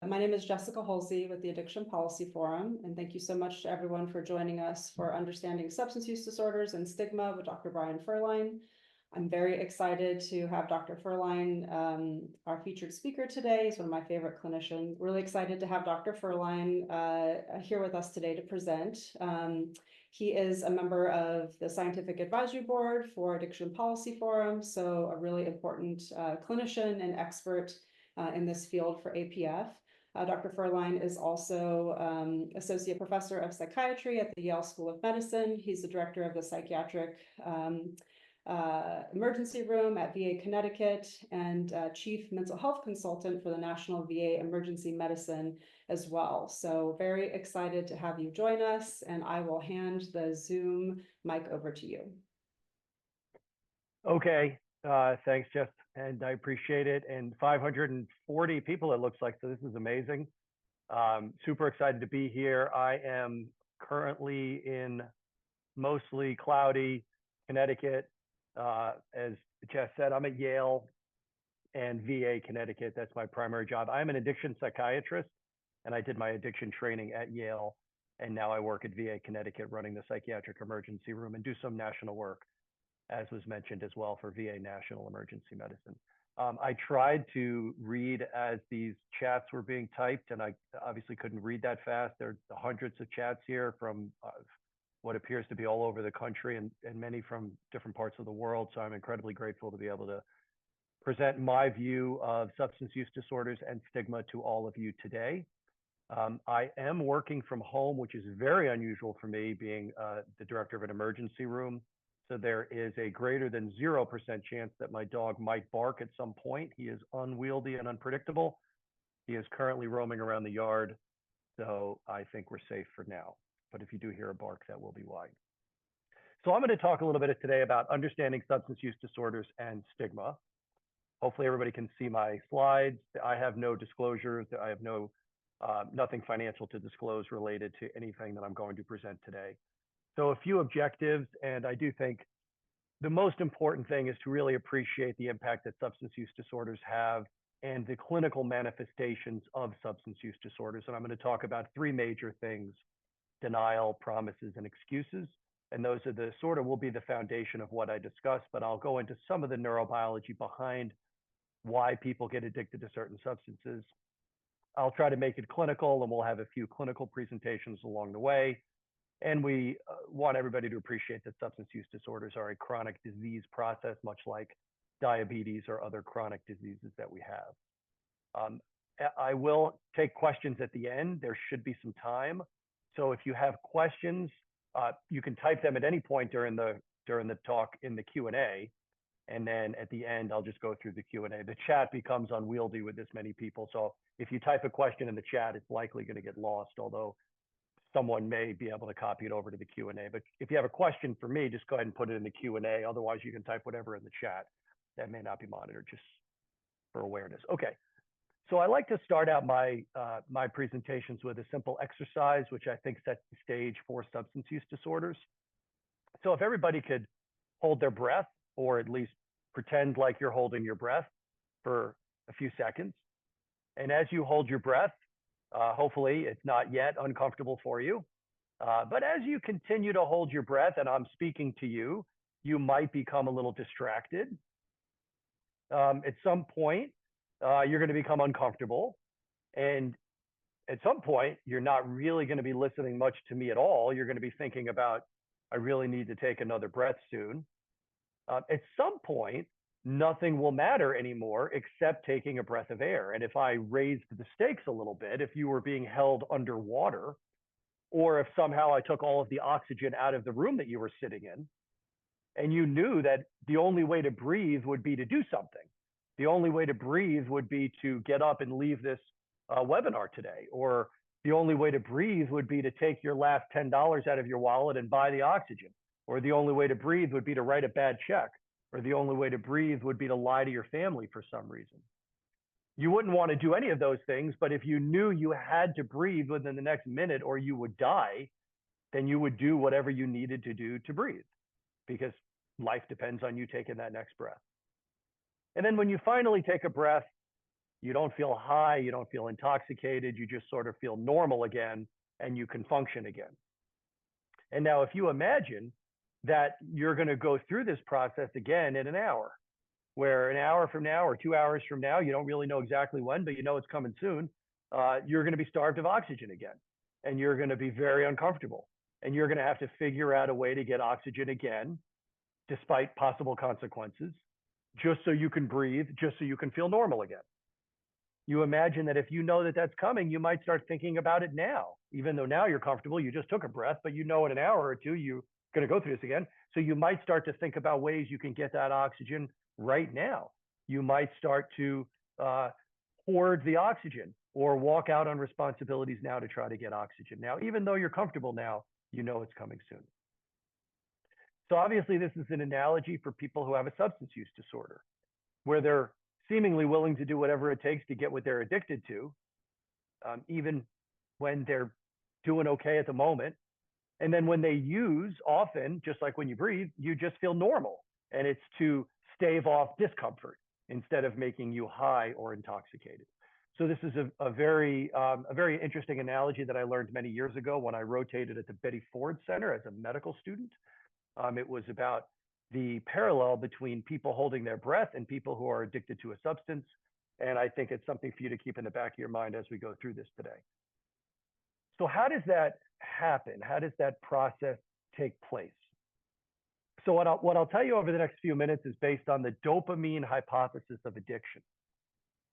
My name is Jessica Holsey with the Addiction Policy Forum, and thank you so much to everyone for joining us for Understanding Substance Use Disorders and Stigma with Dr. Brian Fuehrlein. I'm very excited to have Dr. Fuehrlein, our featured speaker today. He's one of my favorite clinicians. Really excited to have Dr. Fuehrlein here with us today to present. He is a member of the Scientific Advisory Board for Addiction Policy Forum, so a really important clinician and expert in this field for APF. Dr. Fuehrlein is also Associate Professor of Psychiatry at the Yale School of Medicine. He's the Director of the Psychiatric Emergency Room at VA Connecticut and Chief Mental Health Consultant for the National VA Emergency Medicine as well. So very excited to have you join us, and I will hand the Zoom mic over to you. Okay, thanks, Jess, and I appreciate it. And 540 people, it looks like, so this is amazing. Super excited to be here. I am currently in mostly cloudy Connecticut. As Jess said, I'm at Yale and VA Connecticut. That's my primary job. I'm an addiction psychiatrist, and I did my addiction training at Yale. And now I work at VA Connecticut running the Psychiatric Emergency Room and do some national work, as was mentioned as well, for VA National Emergency Medicine. I tried to read as these chats were being typed, and I obviously couldn't read that fast. There are hundreds of chats here from what appears to be all over the country and many from different parts of the world. So I'm incredibly grateful to be able to present my view of substance use disorders and stigma to all of you today. I am working from home, which is very unusual for me, being the director of an emergency room. So there is a greater than 0% chance that my dog might bark at some point. He is unwieldy and unpredictable. He is currently roaming around the yard, so I think we're safe for now. But if you do hear a bark, that will be why. So I'm going to talk a little bit today about understanding substance use disorders and stigma. Hopefully everybody can see my slides. I have no disclosures. I have nothing financial to disclose related to anything that I'm going to present today. So a few objectives, and I do think the most important thing is to really appreciate the impact that substance use disorders have and the clinical manifestations of substance use disorders. And I'm going to talk about three major things: denial, promises, and excuses. And those are will be the foundation of what I discuss, but I'll go into some of the neurobiology behind why people get addicted to certain substances. I'll try to make it clinical, and we'll have a few clinical presentations along the way. And we want everybody to appreciate that substance use disorders are a chronic disease process, much like diabetes or other chronic diseases that we have. I will take questions at the end. There should be some time. So if you have questions, you can type them at any point during the talk in the Q&A. And then at the end, I'll just go through the Q&A. The chat becomes unwieldy with this many people. So if you type a question in the chat, it's likely going to get lost, although someone may be able to copy it over to the Q&A. But if you have a question for me, just go ahead and put it in the Q&A. Otherwise, you can type whatever in the chat. That may not be monitored, just for awareness. Okay. So I like to start out my presentations with a simple exercise, which I think sets the stage for substance use disorders. So if everybody could hold their breath, or at least pretend like you're holding your breath for a few seconds. And as you hold your breath, hopefully it's not yet uncomfortable for you. But as you continue to hold your breath, and I'm speaking to you, you might become a little distracted. At some point, you're going to become uncomfortable. And at some point, you're not really going to be listening much to me at all. You're going to be thinking about, I really need to take another breath soon. At some point, nothing will matter anymore except taking a breath of air. And if I raised the stakes a little bit, if you were being held underwater, or if somehow I took all of the oxygen out of the room that you were sitting in, and you knew that the only way to breathe would be to do something. The only way to breathe would be to get up and leave this webinar today, or the only way to breathe would be to take your last $10 out of your wallet and buy the oxygen, or the only way to breathe would be to write a bad check, or the only way to breathe would be to lie to your family for some reason. You wouldn't want to do any of those things, but if you knew you had to breathe within the next minute or you would die, then you would do whatever you needed to do to breathe, because life depends on you taking that next breath. And then when you finally take a breath, You don't feel high, you don't feel intoxicated, you just sort of feel normal again, and you can function again. And now if you imagine that you're going to go through this process again in an hour, where an hour from now or 2 hours from now, you don't really know exactly when, but you know it's coming soon, you're going to be starved of oxygen again. And you're going to be very uncomfortable. And you're going to have to figure out a way to get oxygen again, despite possible consequences, just so you can breathe, just so you can feel normal again. You imagine that if you know that that's coming, you might start thinking about it now, even though now you're comfortable, you just took a breath, but you know in an hour or two, you're going to go through this again. So you might start to think about ways you can get that oxygen right now. You might start to hoard the oxygen or walk out on responsibilities now to try to get oxygen now, even though you're comfortable now, you know it's coming soon. So obviously this is an analogy for people who have a substance use disorder, where they're seemingly willing to do whatever it takes to get what they're addicted to, even when they're doing okay at the moment. And then when they use, often, just like when you breathe, you just feel normal. And it's to stave off discomfort instead of making you high or intoxicated. So this is a very interesting analogy that I learned many years ago when I rotated at the Betty Ford Center as a medical student. It was about the parallel between people holding their breath and people who are addicted to a substance. And I think it's something for you to keep in the back of your mind as we go through this today. So how does that happen? How does that process take place? So what I'll tell you over the next few minutes is based on the dopamine hypothesis of addiction.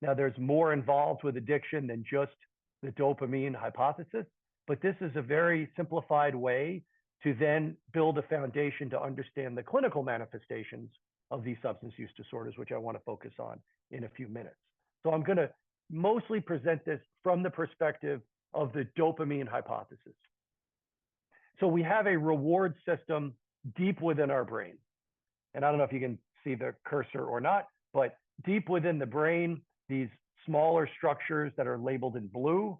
Now, there's more involved with addiction than just the dopamine hypothesis, but this is a very simplified way to then build a foundation to understand the clinical manifestations of these substance use disorders, which I want to focus on in a few minutes. So I'm going to mostly present this from the perspective of the dopamine hypothesis. So we have a reward system deep within our brain. And I don't know if you can see the cursor or not, but deep within the brain, these smaller structures that are labeled in blue,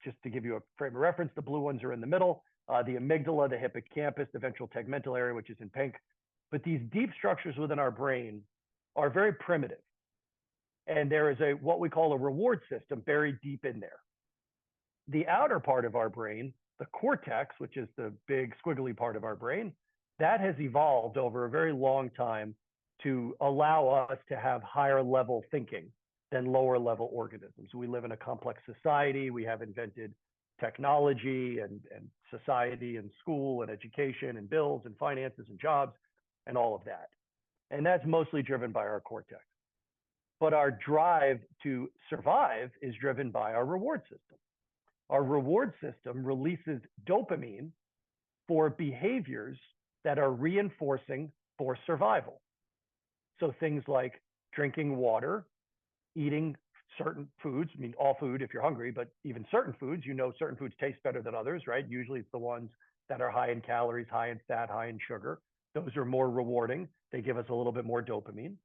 just to give you a frame of reference, the blue ones are in the middle. The amygdala, the hippocampus, the ventral tegmental area, which is in pink. But these deep structures within our brain are very primitive. And there is what we call a reward system buried deep in there. The outer part of our brain, the cortex, which is the big squiggly part of our brain, that has evolved over a very long time to allow us to have higher level thinking than lower level organisms. We live in a complex society. We have invented technology and society and school and education and bills and finances and jobs and all of that. And that's mostly driven by our cortex. But our drive to survive is driven by our reward system. Our reward system releases dopamine for behaviors that are reinforcing for survival. So things like drinking water, eating certain foods, I mean, all food if you're hungry, but even certain foods, you know, certain foods taste better than others, right? Usually it's the ones that are high in calories, high in fat, high in sugar. Those are more rewarding. They give us a little bit more dopamine.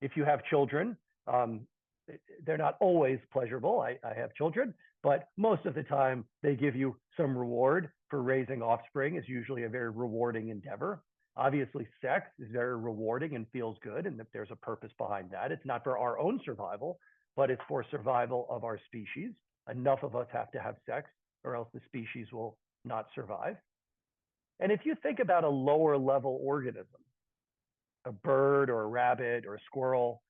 If you have children, they're not always pleasurable. I have children, but most of the time they give you some reward for raising offspring. Is usually a very rewarding endeavor. Obviously, sex is very rewarding and feels good, and there's a purpose behind that. It's not for our own survival, but it's for survival of our species. Enough of us have to have sex, or else the species will not survive. And if you think about a lower level organism, a bird or a rabbit or a squirrel,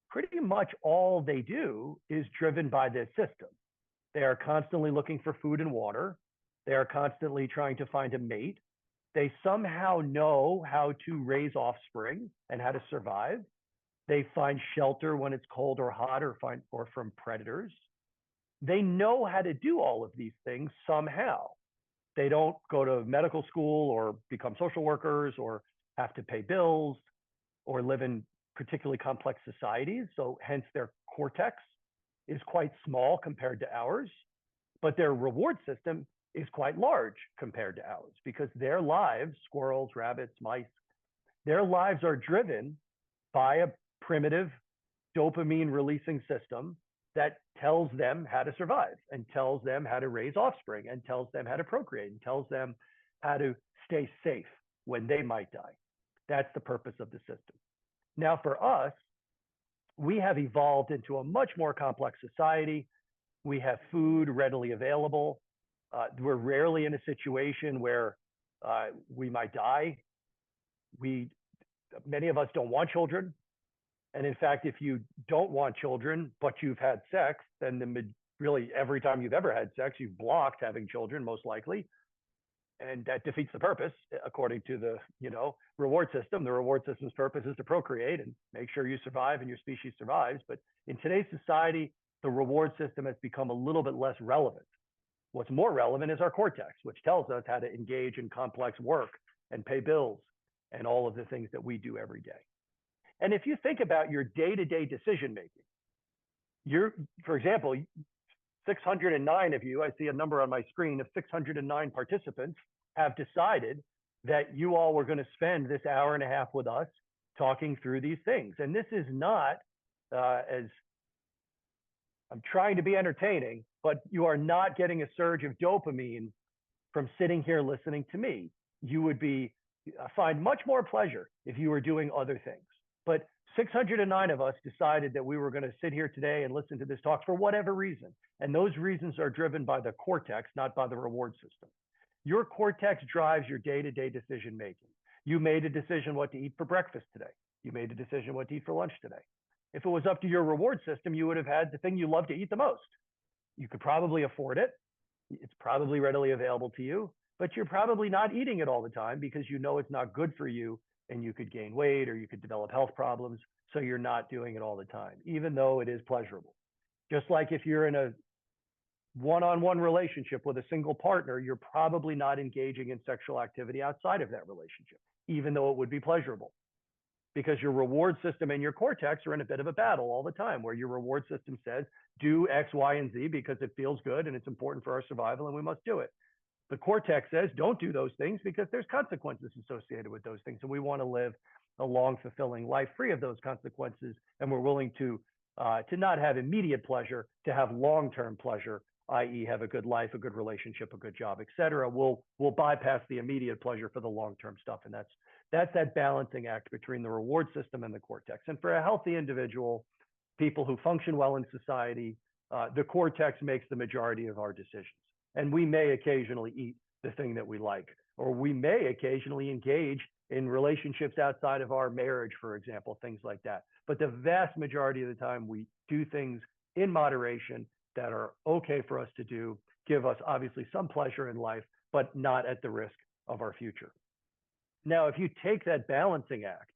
pretty much all they do is driven by this system. They are constantly looking for food and water. They are constantly trying to find a mate. They somehow know how to raise offspring and how to survive. They find shelter when it's cold or hot or from predators. They know how to do all of these things somehow. They don't go to medical school or become social workers or have to pay bills or live in particularly complex societies. So hence their cortex is quite small compared to ours, but their reward system is quite large compared to ours because their lives, squirrels, rabbits, mice, their lives are driven by a primitive dopamine releasing system that tells them how to survive and tells them how to raise offspring and tells them how to procreate and tells them how to stay safe when they might die. That's the purpose of the system. Now for us, we have evolved into a much more complex society. We have food readily available. We're rarely in a situation where we might die. Many of us don't want children. And in fact, if you don't want children, but you've had sex, then really every time you've ever had sex, you've blocked having children, most likely. And that defeats the purpose, according to the reward system. The reward system's purpose is to procreate and make sure you survive and your species survives. But in today's society, the reward system has become a little bit less relevant. What's more relevant is our cortex, which tells us how to engage in complex work and pay bills and all of the things that we do every day. And if you think about your day-to-day decision making, for example, 609 of you, I see a number on my screen of 609 participants have decided that you all were going to spend this hour and a half with us talking through these things. And this is not, as I'm trying to be entertaining, but you are not getting a surge of dopamine from sitting here listening to me. You would find much more pleasure if you were doing other things. But 609 of us decided that we were going to sit here today and listen to this talk for whatever reason. And those reasons are driven by the cortex, not by the reward system. Your cortex drives your day-to-day decision making. You made a decision what to eat for breakfast today. You made a decision what to eat for lunch today. If it was up to your reward system, you would have had the thing you love to eat the most. You could probably afford it. It's probably readily available to you, but you're probably not eating it all the time because you know it's not good for you and you could gain weight or you could develop health problems. So you're not doing it all the time, even though it is pleasurable. Just like if you're in a one-on-one relationship with a single partner, you're probably not engaging in sexual activity outside of that relationship, even though it would be pleasurable. Because your reward system and your cortex are in a bit of a battle all the time, where your reward system says, do X, Y, and Z because it feels good and it's important for our survival and we must do it. The cortex says, don't do those things because there's consequences associated with those things. And we want to live a long, fulfilling life free of those consequences. And we're willing to not have immediate pleasure, to have long-term pleasure, i.e. have a good life, a good relationship, a good job, et cetera. We'll bypass the immediate pleasure for the long-term stuff. And that's that balancing act between the reward system and the cortex. And for a healthy individual, people who function well in society, the cortex makes the majority of our decisions. And we may occasionally eat the thing that we like, or we may occasionally engage in relationships outside of our marriage, for example, things like that. But the vast majority of the time, we do things in moderation that are okay for us to do, give us obviously some pleasure in life, but not at the risk of our future. Now, if you take that balancing act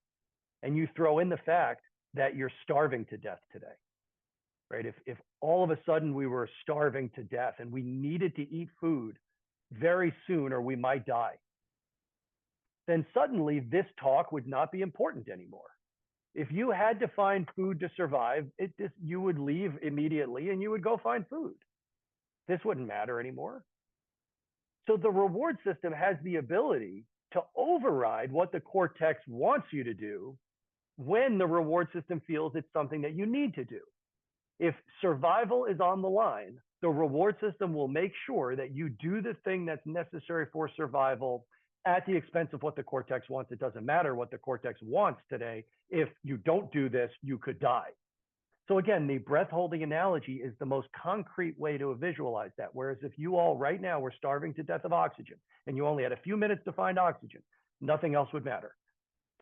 and you throw in the fact that you're starving to death today, right? If all of a sudden we were starving to death and we needed to eat food very soon or we might die, then suddenly this talk would not be important anymore. If you had to find food to survive, you would leave immediately and you would go find food. This wouldn't matter anymore. So the reward system has the ability to override what the cortex wants you to do when the reward system feels it's something that you need to do. If survival is on the line, the reward system will make sure that you do the thing that's necessary for survival at the expense of what the cortex wants. It doesn't matter what the cortex wants today. If you don't do this, you could die. So again, the breath holding analogy is the most concrete way to visualize that. Whereas if you all right now were starving to death of oxygen and you only had a few minutes to find oxygen, nothing else would matter.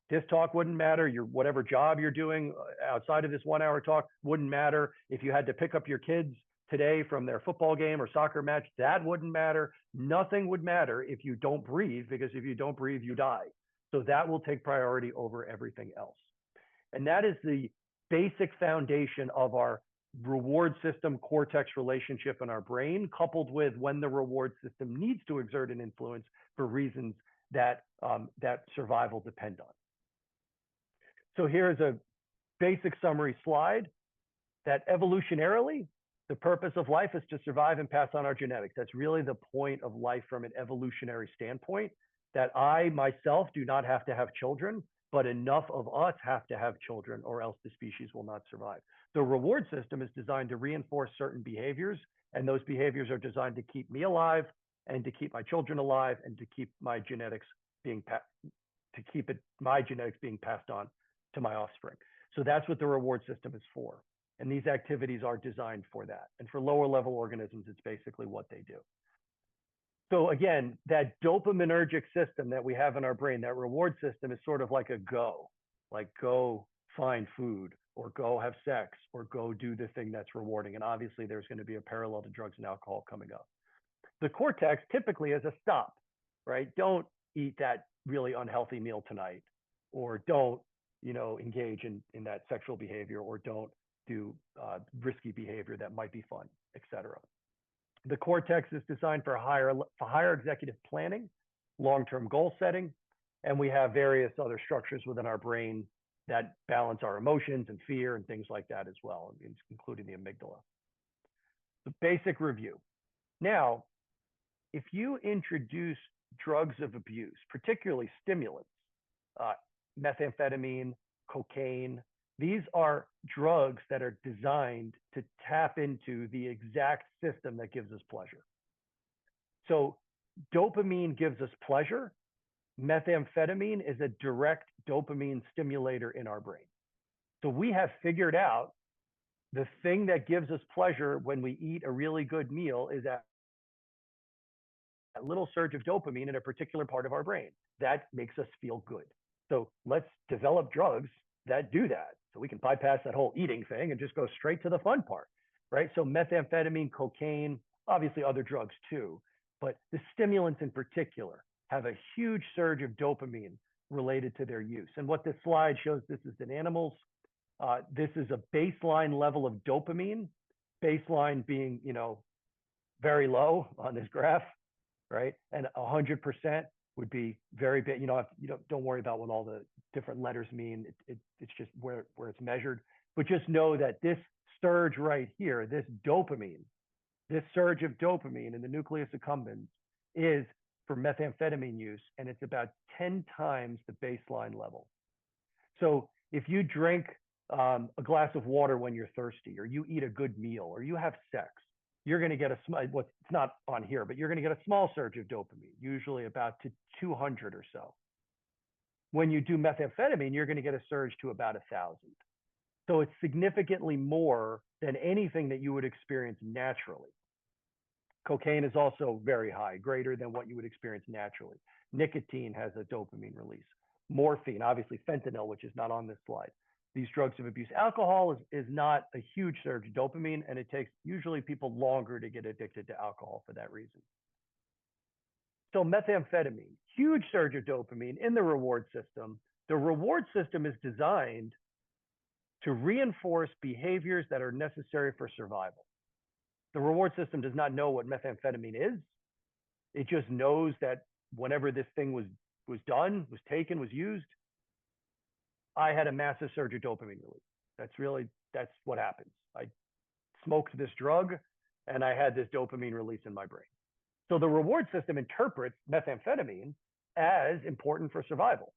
This talk wouldn't matter. Whatever job you're doing outside of this 1 hour talk wouldn't matter. If you had to pick up your kids today from their football game or soccer match, that wouldn't matter. Nothing would matter if you don't breathe, because if you don't breathe, you die. So that will take priority over everything else. And that is the basic foundation of our reward system cortex relationship in our brain, coupled with when the reward system needs to exert an influence for reasons that survival depend on. So here's a basic summary slide that evolutionarily, the purpose of life is to survive and pass on our genetics. That's really the point of life from an evolutionary standpoint, that I myself do not have to have children, but enough of us have to have children or else the species will not survive. The reward system is designed to reinforce certain behaviors, and those behaviors are designed to keep me alive and to keep my children alive and to keep my genetics being passed on to my offspring. So that's what the reward system is for. And these activities are designed for that. And for lower level organisms, it's basically what they do. So again, that dopaminergic system that we have in our brain, that reward system is sort of like a go, like go find food or go have sex or go do the thing that's rewarding. And obviously there's going to be a parallel to drugs and alcohol coming up. The cortex typically is a stop, right? Don't eat that really unhealthy meal tonight, or don't, engage in that sexual behavior, or don't do risky behavior that might be fun, etc. The cortex is designed for higher executive planning, long-term goal setting, and we have various other structures within our brain that balance our emotions and fear and things like that as well, including the amygdala. The basic review. Now, if you introduce drugs of abuse, particularly stimulants, methamphetamine, cocaine, these are drugs that are designed to tap into the exact system that gives us pleasure. So dopamine gives us pleasure. Methamphetamine is a direct dopamine stimulator in our brain. So we have figured out the thing that gives us pleasure when we eat a really good meal is that little surge of dopamine in a particular part of our brain that makes us feel good. So let's develop drugs that do that. So we can bypass that whole eating thing and just go straight to the fun part, right? So methamphetamine, cocaine, obviously other drugs too, but the stimulants in particular have a huge surge of dopamine related to their use. And what this slide shows, this is in animals. This is a baseline level of dopamine, baseline being, very low on this graph, right? And 100% would be very big. Don't worry about what all the different letters mean. It's just where it's measured. But just know that this surge right here, this dopamine, this surge of dopamine in the nucleus accumbens is for methamphetamine use, and it's about 10 times the baseline level. So if you drink a glass of water when you're thirsty, or you eat a good meal, or you have sex, you're going to get it's not on here, but you're going to get a small surge of dopamine, usually about to 200 or so. When you do methamphetamine, you're going to get a surge to about 1,000. So it's significantly more than anything that you would experience naturally. Cocaine is also very high, greater than what you would experience naturally. Nicotine has a dopamine release. Morphine, obviously fentanyl, which is not on this slide. These drugs of abuse. Alcohol is not a huge surge of dopamine, and it takes usually people longer to get addicted to alcohol for that reason. So methamphetamine, huge surge of dopamine in the reward system. The reward system is designed to reinforce behaviors that are necessary for survival. The reward system does not know what methamphetamine is. It just knows that whenever this thing was done, was taken, was used, I had a massive surge of dopamine release. That's what happens. I smoked this drug and I had this dopamine release in my brain. So the reward system interprets methamphetamine as important for survival,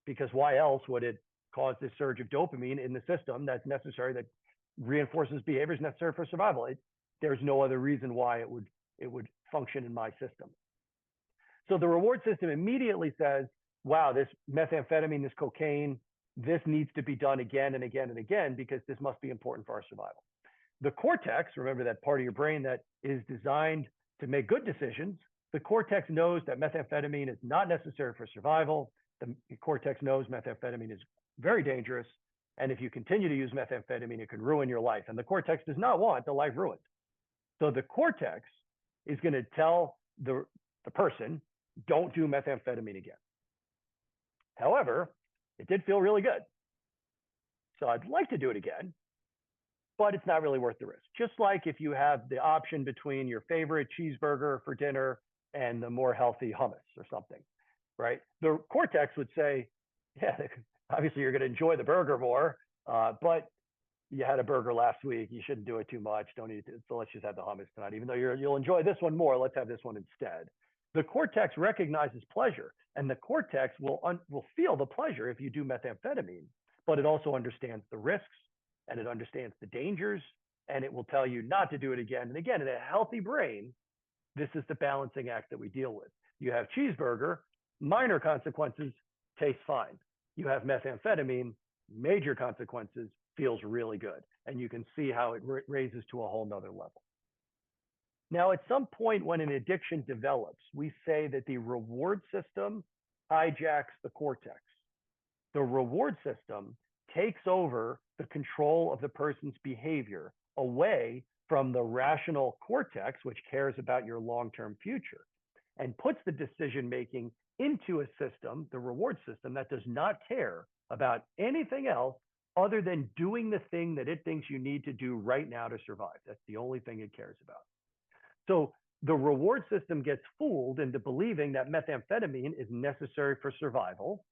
because why else would it cause this surge of dopamine in the system that's necessary, that reinforces behaviors necessary for survival? There's no other reason why it would function in my system. So the reward system immediately says, wow, this methamphetamine, this cocaine, this needs to be done again and again and again, because this must be important for our survival. The cortex, remember that part of your brain that is designed to make good decisions, the cortex knows that methamphetamine is not necessary for survival. The cortex knows methamphetamine is very dangerous, and if you continue to use methamphetamine, it can ruin your life. And the cortex does not want the life ruined. So the cortex is going to tell the person, don't do methamphetamine again. However, it did feel really good. So I'd like to do it again, but it's not really worth the risk. Just like if you have the option between your favorite cheeseburger for dinner and the more healthy hummus or something, right? The cortex would say, yeah, obviously you're going to enjoy the burger more, but you had a burger last week. You shouldn't do it too much. Don't eat it. So let's just have the hummus tonight. Even though you'll enjoy this one more, let's have this one instead. The cortex recognizes pleasure, and the cortex will feel the pleasure if you do methamphetamine, but it also understands the risks, and it understands the dangers, and it will tell you not to do it again. And again, in a healthy brain, this is the balancing act that we deal with. You have cheeseburger, minor consequences, tastes fine. You have methamphetamine, major consequences, feels really good. And you can see how it raises to a whole nother level. Now, at some point when an addiction develops, we say that the reward system hijacks the cortex. The reward system takes over the control of the person's behavior away from the rational cortex, which cares about your long-term future, and puts the decision-making into a system, the reward system, that does not care about anything else other than doing the thing that it thinks you need to do right now to survive. That's the only thing it cares about. So the reward system gets fooled into believing that methamphetamine is necessary for survival.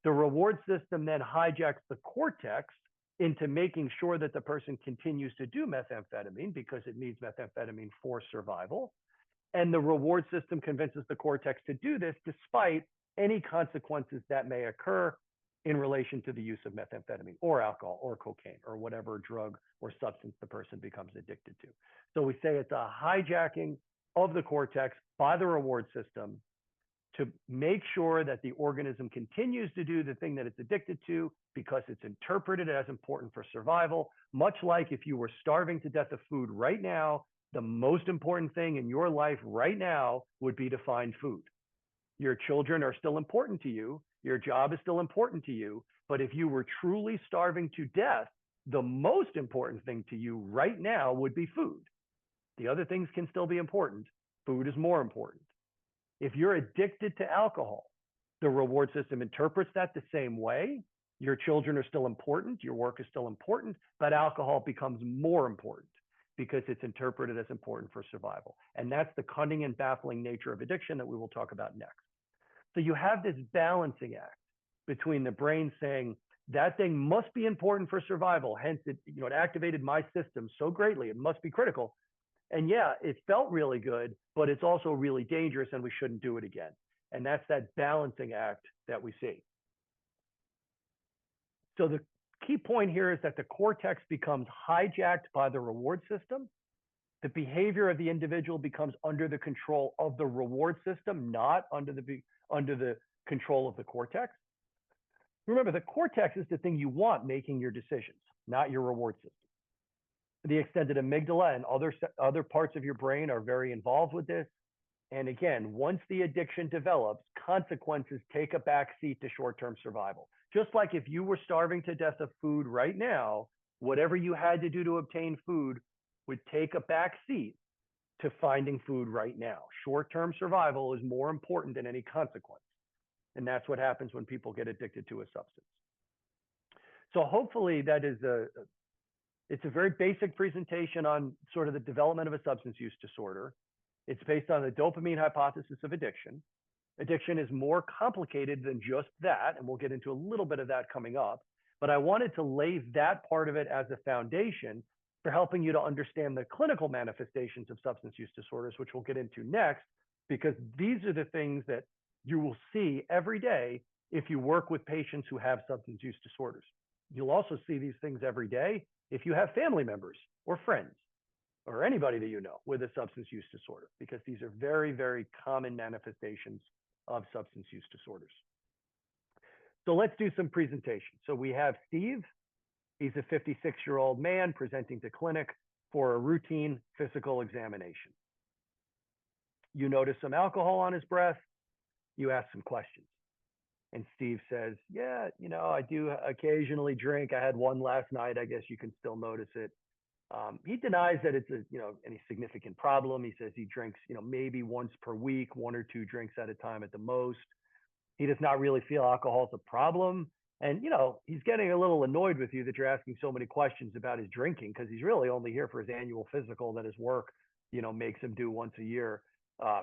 The reward system then hijacks the cortex into making sure that the person continues to do methamphetamine because it needs methamphetamine for survival. And the reward system convinces the cortex to do this despite any consequences that may occur in relation to the use of methamphetamine or alcohol or cocaine or whatever drug or substance the person becomes addicted to. So we say it's a hijacking of the cortex by the reward system to make sure that the organism continues to do the thing that it's addicted to because it's interpreted as important for survival, much like if you were starving to death of food right now, the most important thing in your life right now would be to find food. Your children are still important to you. Your job is still important to you. But if you were truly starving to death, the most important thing to you right now would be food. The other things can still be important. Food is more important. If you're addicted to alcohol, the reward system interprets that the same way. Your children are still important. Your work is still important, but alcohol becomes more important because it's interpreted as important for survival. And that's the cunning and baffling nature of addiction that we will talk about next. So you have this balancing act between the brain saying that thing must be important for survival. Hence, it activated my system so greatly. It must be critical. And yeah, it felt really good, but it's also really dangerous and we shouldn't do it again. And that's that balancing act that we see. So the key point here is that the cortex becomes hijacked by the reward system. The behavior of the individual becomes under the control of the reward system, not under the control of the cortex. Remember, the cortex is the thing you want making your decisions, not your reward system. The extended amygdala and other parts of your brain are very involved with this. And again, once the addiction develops, consequences take a backseat to short-term survival. Just like if you were starving to death of food right now, whatever you had to do to obtain food would take a backseat to finding food right now. Short-term survival is more important than any consequence. And that's what happens when people get addicted to a substance. So hopefully that is it's a very basic presentation on sort of the development of a substance use disorder. It's based on the dopamine hypothesis of addiction. Addiction is more complicated than just that, and we'll get into a little bit of that coming up. But I wanted to lay that part of it as a foundation for helping you to understand the clinical manifestations of substance use disorders, which we'll get into next, because these are the things that you will see every day if you work with patients who have substance use disorders. You'll also see these things every day if you have family members or friends or anybody that you know with a substance use disorder, because these are very, very common manifestations of substance use disorders. So let's do some presentations. So we have Steve. He's a 56-year-old man presenting to clinic for a routine physical examination. You notice some alcohol on his breath. You ask some questions. And Steve says, yeah, I do occasionally drink. I had one last night. I guess you can still notice it. He denies that it's any significant problem. He says he drinks, maybe once per week, 1 or 2 drinks at a time at the most. He does not really feel alcohol is a problem. And, he's getting a little annoyed with you that you're asking so many questions about his drinking, because he's really only here for his annual physical that his work, makes him do once a year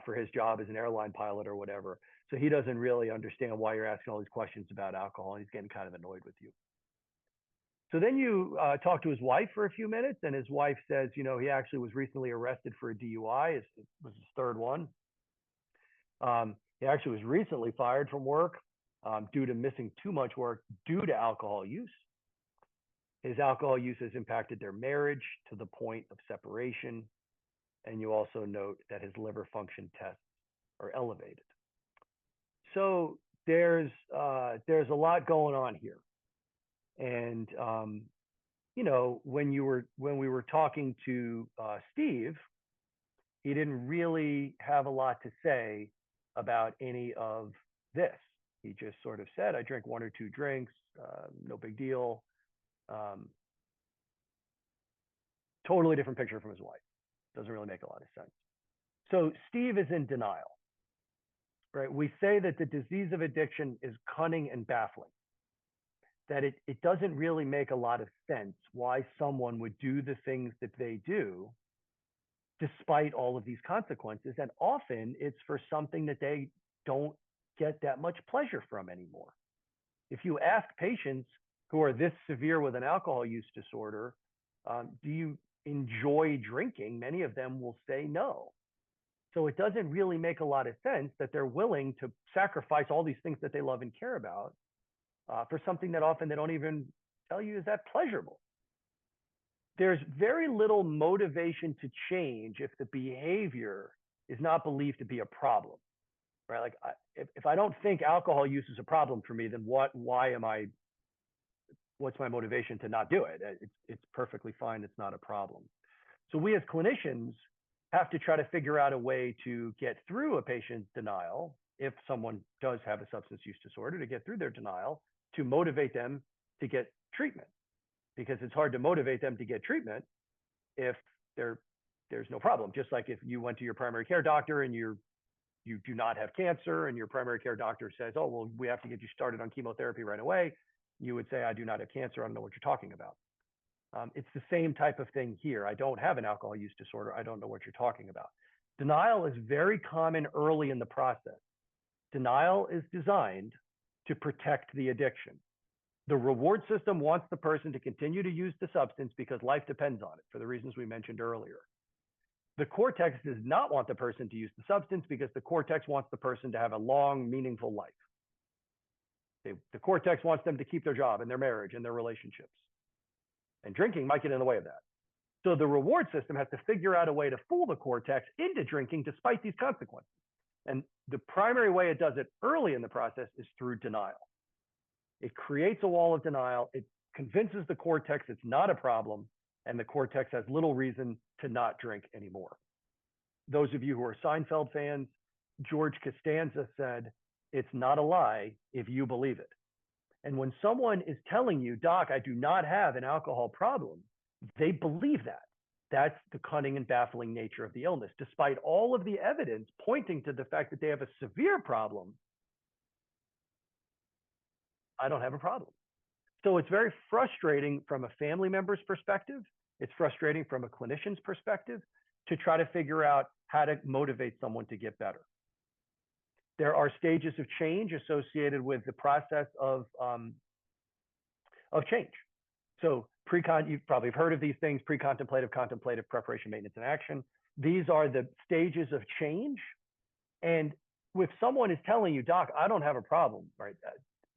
for his job as an airline pilot or whatever. So he doesn't really understand why you're asking all these questions about alcohol. And he's getting kind of annoyed with you. So then you talk to his wife for a few minutes, and his wife says, he actually was recently arrested for a DUI. It was his 3rd one. He actually was recently fired from work due to missing too much work due to alcohol use. His alcohol use has impacted their marriage to the point of separation. And you also note that his liver function tests are elevated. So there's a lot going on here. And when we were talking to Steve, he didn't really have a lot to say about any of this. He just sort of said, I drink 1 or 2 drinks, no big deal. Totally different picture from his wife. Doesn't really make a lot of sense. So Steve is in denial, right? We say that the disease of addiction is cunning and baffling, that it doesn't really make a lot of sense why someone would do the things that they do despite all of these consequences. And often it's for something that they don't get that much pleasure from anymore. If you ask patients who are this severe with an alcohol use disorder, do you enjoy drinking? Many of them will say no. So it doesn't really make a lot of sense that they're willing to sacrifice all these things that they love and care about for something that often they don't even tell you is that pleasurable. There's very little motivation to change if the behavior is not believed to be a problem, right? Like if I don't think alcohol use is a problem for me, then what's my motivation to not do it? It's perfectly fine. It's not a problem. So we as clinicians have to try to figure out a way to get through a patient's denial, if someone does have a substance use disorder, to get through their denial, to motivate them to get treatment. Because it's hard to motivate them to get treatment if there's no problem. Just like if you went to your primary care doctor and you do not have cancer, and your primary care doctor says, oh, well, we have to get you started on chemotherapy right away, you would say, I do not have cancer. I don't know what you're talking about. It's the same type of thing here. I don't have an alcohol use disorder. I don't know what you're talking about. Denial is very common early in the process. Denial is designed to protect the addiction. The reward system wants the person to continue to use the substance because life depends on it, for the reasons we mentioned earlier. The cortex does not want the person to use the substance because the cortex wants the person to have a long, meaningful life. The cortex wants them to keep their job and their marriage and their relationships. And drinking might get in the way of that. So the reward system has to figure out a way to fool the cortex into drinking despite these consequences. And the primary way it does it early in the process is through denial. It creates a wall of denial. It convinces the cortex it's not a problem, and the cortex has little reason to not drink anymore. Those of you who are Seinfeld fans, George Costanza said, it's not a lie if you believe it. And when someone is telling you, Doc, I do not have an alcohol problem, they believe that. That's the cunning and baffling nature of the illness. Despite all of the evidence pointing to the fact that they have a severe problem, I don't have a problem. So it's very frustrating from a family member's perspective. It's frustrating from a clinician's perspective to try to figure out how to motivate someone to get better. There are stages of change associated with the process of change. So you've probably heard of these things: pre-contemplative, contemplative, preparation, maintenance, and action. These are the stages of change. And if someone is telling you, Doc, I don't have a problem, right?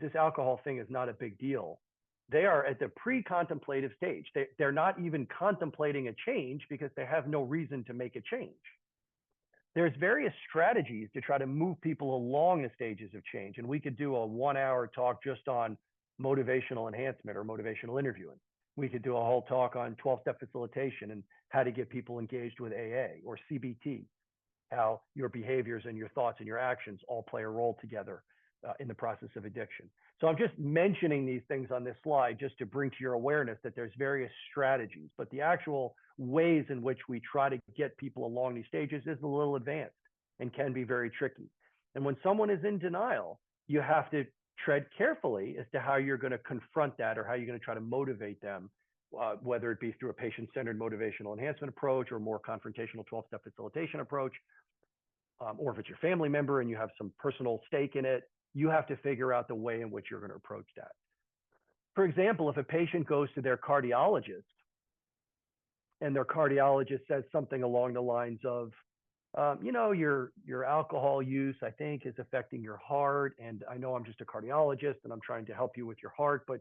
This alcohol thing is not a big deal. They are at the pre-contemplative stage. They're not even contemplating a change because they have no reason to make a change. There's various strategies to try to move people along the stages of change. And we could do a 1-hour talk just on motivational enhancement or motivational interviewing. We could do a whole talk on 12-step facilitation and how to get people engaged with AA or CBT, how your behaviors and your thoughts and your actions all play a role together in the process of addiction. So I'm just mentioning these things on this slide just to bring to your awareness that there's various strategies, but the actual ways in which we try to get people along these stages is a little advanced and can be very tricky. And when someone is in denial, you have to tread carefully as to how you're going to confront that or how you're going to try to motivate them, whether it be through a patient-centered motivational enhancement approach or more confrontational 12-step facilitation approach, or if it's your family member and you have some personal stake in it, you have to figure out the way in which you're going to approach that. For example, if a patient goes to their cardiologist and their cardiologist says something along the lines of, your alcohol use, I think, is affecting your heart. And I know I'm just a cardiologist and I'm trying to help you with your heart, but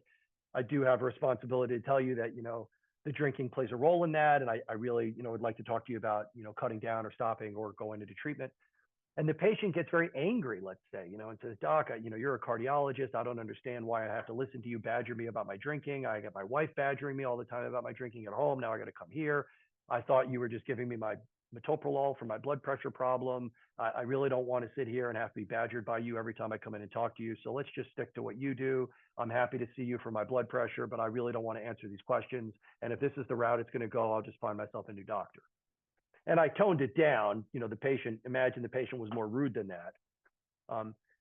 I do have a responsibility to tell you that, the drinking plays a role in that. And I really, would like to talk to you about, cutting down or stopping or going into treatment. And the patient gets very angry, let's say, and says, doc, you're a cardiologist. I don't understand why I have to listen to you badger me about my drinking. I get my wife badgering me all the time about my drinking at home. Now I got to come here. I thought you were just giving me my metoprolol for my blood pressure problem. I really don't want to sit here and have to be badgered by you every time I come in and talk to you. So let's just stick to what you do. I'm happy to see you for my blood pressure, but I really don't want to answer these questions. And if this is the route it's going to go, I'll just find myself a new doctor. And I toned it down. Imagine the patient was more rude than that.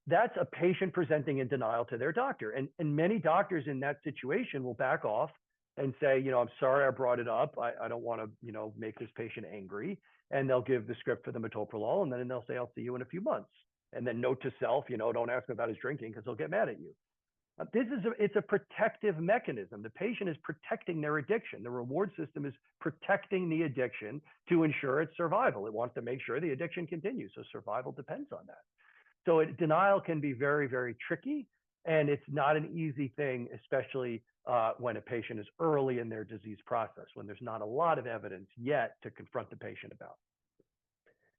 That's a patient presenting in denial to their doctor. And many doctors in that situation will back off and say, I'm sorry I brought it up. I don't want to, make this patient angry. And they'll give the script for the metoprolol, and then they'll say, I'll see you in a few months. And then note to self, don't ask him about his drinking because he'll get mad at you. It's a protective mechanism. The patient is protecting their addiction. The reward system is protecting the addiction to ensure its survival. It wants to make sure the addiction continues. So survival depends on that. So denial can be very, very tricky, and it's not an easy thing, especially when a patient is early in their disease process, when there's not a lot of evidence yet to confront the patient about.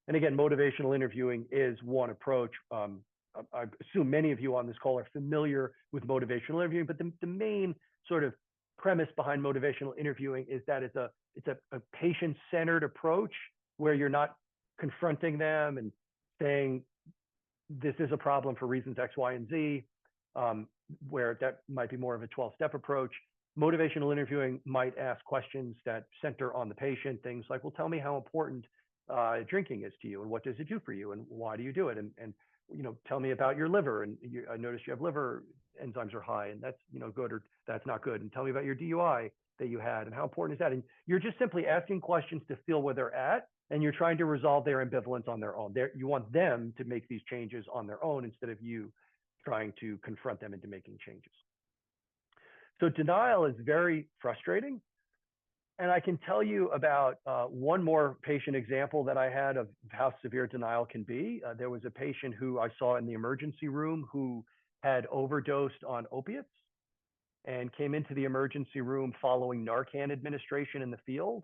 And again, motivational interviewing is one approach. I assume many of you on this call are familiar with motivational interviewing, but the main sort of premise behind motivational interviewing is that it's a patient-centered approach where you're not confronting them and saying, this is a problem for reasons X, Y, and Z, where that might be more of a 12-step approach. Motivational interviewing might ask questions that center on the patient, things like, well, tell me how important drinking is to you, and what does it do for you, and why do you do it? And tell me about your liver, and I noticed you have liver enzymes are high, and that's good, or that's not good. And tell me about your DUI that you had, and how important is that? And you're just simply asking questions to feel where they're at, and you're trying to resolve their ambivalence on their own. You want them to make these changes on their own instead of you trying to confront them into making changes. So denial is very frustrating. And I can tell you about one more patient example that I had of how severe denial can be. There was a patient who I saw in the emergency room who had overdosed on opiates and came into the emergency room following Narcan administration in the field.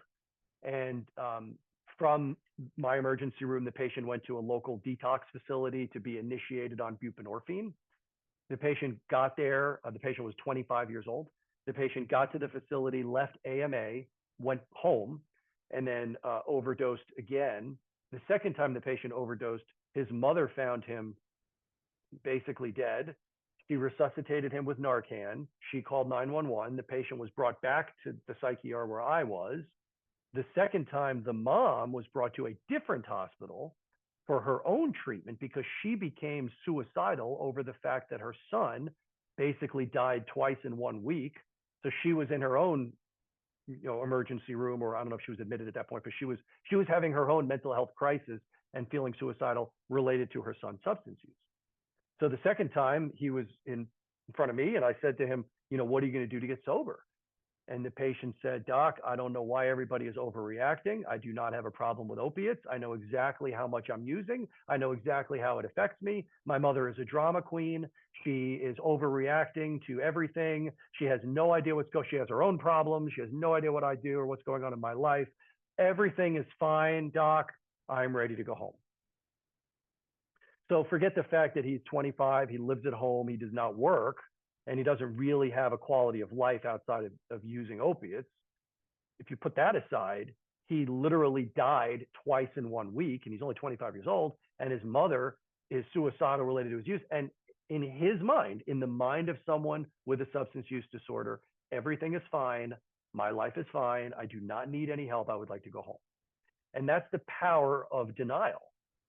And from my emergency room, the patient went to a local detox facility to be initiated on buprenorphine. The patient got there. The patient was 25 years old. The patient got to the facility, left AMA, went home, and then overdosed again. The second time the patient overdosed, his mother found him basically dead. She resuscitated him with Narcan. She called 911. The patient was brought back to the psych ER where I was. The second time, the mom was brought to a different hospital for her own treatment because she became suicidal over the fact that her son basically died twice in 1 week. So she was in her own emergency room, or I don't know if she was admitted at that point, but she was having her own mental health crisis and feeling suicidal related to her son's substance use. So the second time he was in front of me, and I said to him, what are you going to do to get sober? And the patient said, doc, I don't know why everybody is overreacting. I do not have a problem with opiates. I know exactly how much I'm using. I know exactly how it affects me. My mother is a drama queen. She is overreacting to everything. She has no idea what's going on. She has her own problems. She has no idea what I do or what's going on in my life. Everything is fine, doc. I'm ready to go home. So forget the fact that he's 25, he lives at home, he does not work, and he doesn't really have a quality of life outside of using opiates. If you put that aside, he literally died twice in 1 week, and he's only 25 years old, and his mother is suicidal related to his use. And in his mind, in the mind of someone with a substance use disorder, everything is fine, my life is fine, I do not need any help, I would like to go home. And that's the power of denial,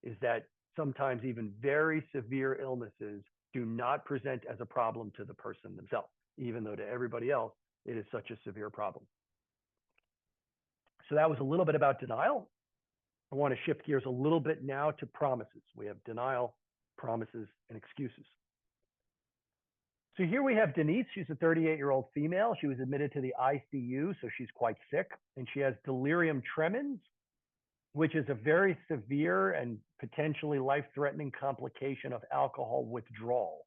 is that sometimes even very severe illnesses do not present as a problem to the person themselves, even though to everybody else, it is such a severe problem. So that was a little bit about denial. I want to shift gears a little bit now to promises. We have denial, promises, and excuses. So here we have Denise. She's a 38-year-old female. She was admitted to the ICU, so she's quite sick, and she has delirium tremens, which is a very severe and potentially life-threatening complication of alcohol withdrawal.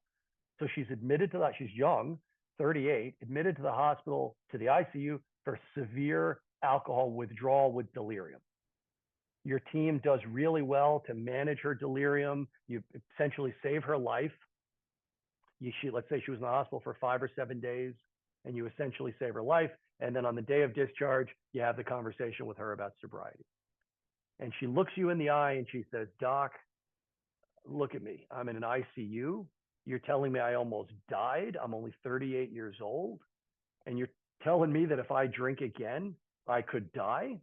So she's admitted to that. She's young, 38, admitted to the hospital, to the ICU for severe alcohol withdrawal with delirium. Your team does really well to manage her delirium. You essentially save her life. Let's say she was in the hospital for 5 or 7 days, and you essentially save her life. And then on the day of discharge, you have the conversation with her about sobriety. And she looks you in the eye and she says, "Doc, look at me. I'm in an ICU. You're telling me I almost died. I'm only 38 years old. And you're telling me that if I drink again, I could die.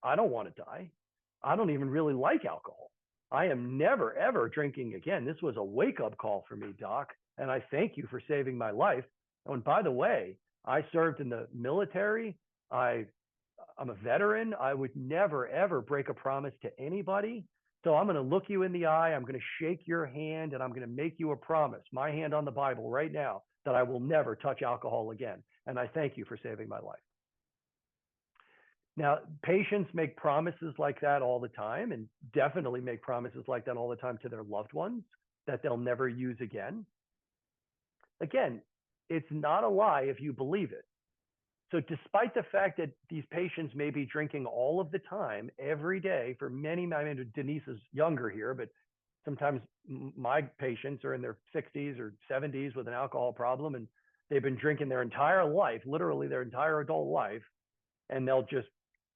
I don't want to die. I don't even really like alcohol. I am never, ever drinking again. This was a wake-up call for me, Doc. And I thank you for saving my life. Oh, and by the way, I served in the military. I'm a veteran. I would never, ever break a promise to anybody. So I'm going to look you in the eye. I'm going to shake your hand and I'm going to make you a promise, my hand on the Bible right now, that I will never touch alcohol again. And I thank you for saving my life." Now, patients make promises like that all the time, and definitely make promises like that all the time to their loved ones that they'll never use again. Again, it's not a lie if you believe it. So despite the fact that these patients may be drinking all of the time, every day for many, I mean, Denise is younger here, but sometimes my patients are in their 60s or 70s with an alcohol problem, and they've been drinking their entire life, literally their entire adult life, and they'll just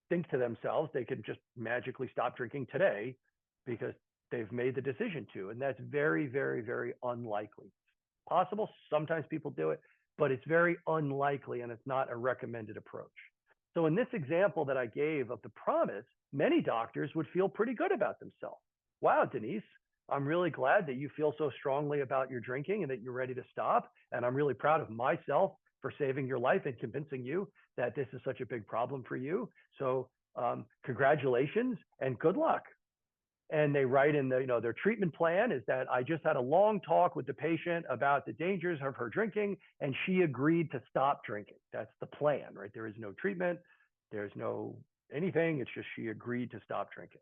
think to themselves they could just magically stop drinking today because they've made the decision to. And that's very, very, very unlikely. Possible, sometimes people do it, but it's very unlikely and it's not a recommended approach. So in this example that I gave of the promise, many doctors would feel pretty good about themselves. "Wow, Denise, I'm really glad that you feel so strongly about your drinking and that you're ready to stop. And I'm really proud of myself for saving your life and convincing you that this is such a big problem for you. So congratulations and good luck." And they write in their treatment plan is that, "I just had a long talk with the patient about the dangers of her drinking, and she agreed to stop drinking." That's the plan, right? There is no treatment. There's no anything. It's just she agreed to stop drinking.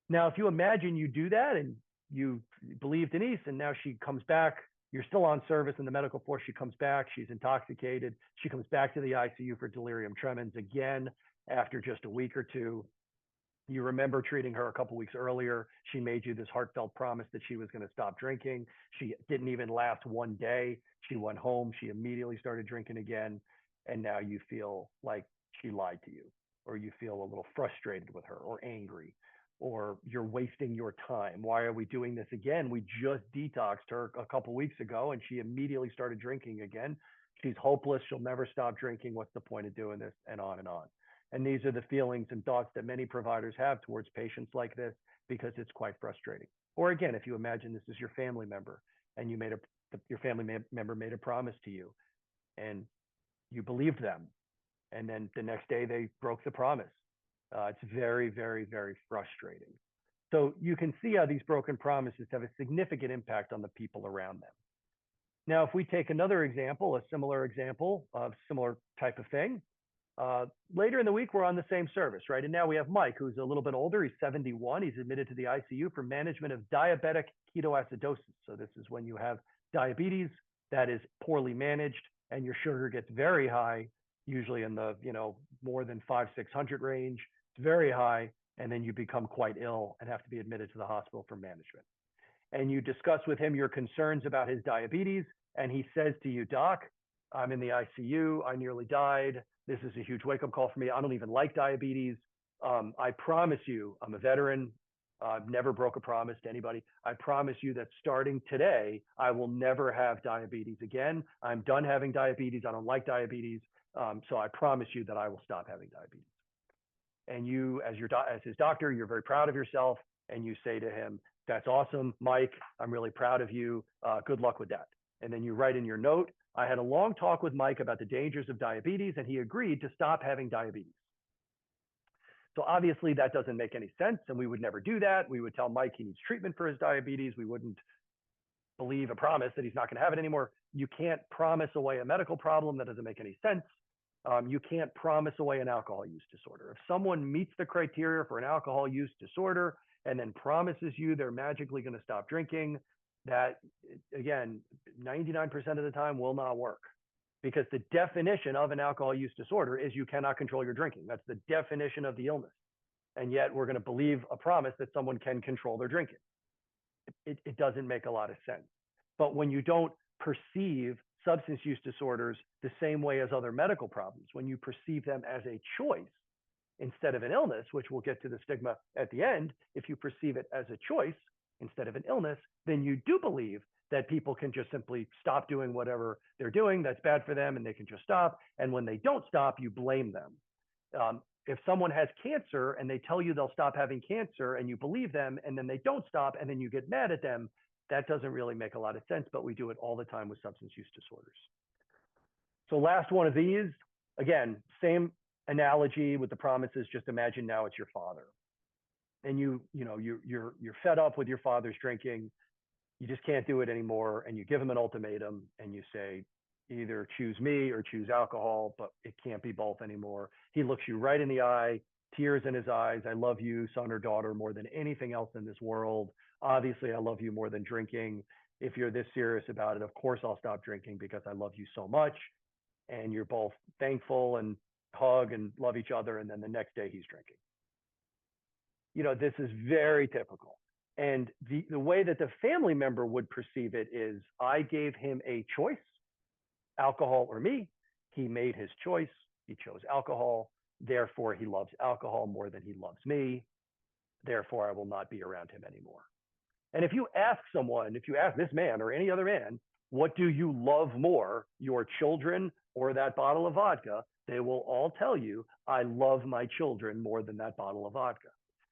Now, if you imagine you do that and you believe Denise, and now she comes back, you're still on service in the medical force. She comes back, she's intoxicated. She comes back to the ICU for delirium tremens again after just a week or two. You remember treating her a couple weeks earlier. She made you this heartfelt promise that she was going to stop drinking. She didn't even last one day. She went home. She immediately started drinking again. And now you feel like she lied to you, or you feel a little frustrated with her or angry, or you're wasting your time. Why are we doing this again? We just detoxed her a couple weeks ago and she immediately started drinking again. She's hopeless. She'll never stop drinking. What's the point of doing this? And on and on. And these are the feelings and thoughts that many providers have towards patients like this, because it's quite frustrating. Or again, if you imagine this is your family member and your family member made a promise to you and you believed them, and then the next day they broke the promise. It's very, very, very frustrating. So you can see how these broken promises have a significant impact on the people around them. Now, if we take another example, a similar example of similar type of thing, later in the week, we're on the same service, right? And now we have Mike, who's a little bit older. He's 71. He's admitted to the ICU for management of diabetic ketoacidosis. So this is when you have diabetes that is poorly managed and your sugar gets very high, usually in the more than 500-600 range. It's very high, and then you become quite ill and have to be admitted to the hospital for management. And you discuss with him your concerns about his diabetes, and he says to you, "Doc, I'm in the ICU. I nearly died. This is a huge wake-up call for me. I don't even like diabetes. I promise you, I'm a veteran. I've never broke a promise to anybody. I promise you that starting today, I will never have diabetes again. I'm done having diabetes. I don't like diabetes. So I promise you that I will stop having diabetes." And you, as his doctor, you're very proud of yourself, and you say to him, "That's awesome, Mike. I'm really proud of you. Good luck with that." And then you write in your note, "I had a long talk with Mike about the dangers of diabetes, and he agreed to stop having diabetes." So obviously that doesn't make any sense, and we would never do that. We would tell Mike he needs treatment for his diabetes. We wouldn't believe a promise that he's not going to have it anymore. You can't promise away a medical problem. That doesn't make any sense. You can't promise away an alcohol use disorder. If someone meets the criteria for an alcohol use disorder and then promises you they're magically going to stop drinking, that, again, 99% of the time will not work, because the definition of an alcohol use disorder is you cannot control your drinking. That's the definition of the illness. And yet we're going to believe a promise that someone can control their drinking. It doesn't make a lot of sense. But when you don't perceive substance use disorders the same way as other medical problems, when you perceive them as a choice instead of an illness, which we'll get to the stigma at the end, if you perceive it as a choice instead of an illness, then you do believe that people can just simply stop doing whatever they're doing that's bad for them and they can just stop. And when they don't stop, you blame them. If someone has cancer and they tell you they'll stop having cancer and you believe them and then they don't stop and then you get mad at them, that doesn't really make a lot of sense, but we do it all the time with substance use disorders. So last one of these, again, same analogy with the promises, just imagine now it's your father. And you're fed up with your father's drinking. You just can't do it anymore. And you give him an ultimatum and you say, either choose me or choose alcohol, but it can't be both anymore. He looks you right in the eye, tears in his eyes. I love you, son or daughter, more than anything else in this world. Obviously, I love you more than drinking. If you're this serious about it, of course I'll stop drinking because I love you so much. And you're both thankful and hug and love each other. And then the next day he's drinking. This is very typical. And the way that the family member would perceive it is, I gave him a choice, alcohol or me. He made his choice. He chose alcohol. Therefore, he loves alcohol more than he loves me. Therefore, I will not be around him anymore. And if you ask this man or any other man, what do you love more, your children or that bottle of vodka? They will all tell you, I love my children more than that bottle of vodka.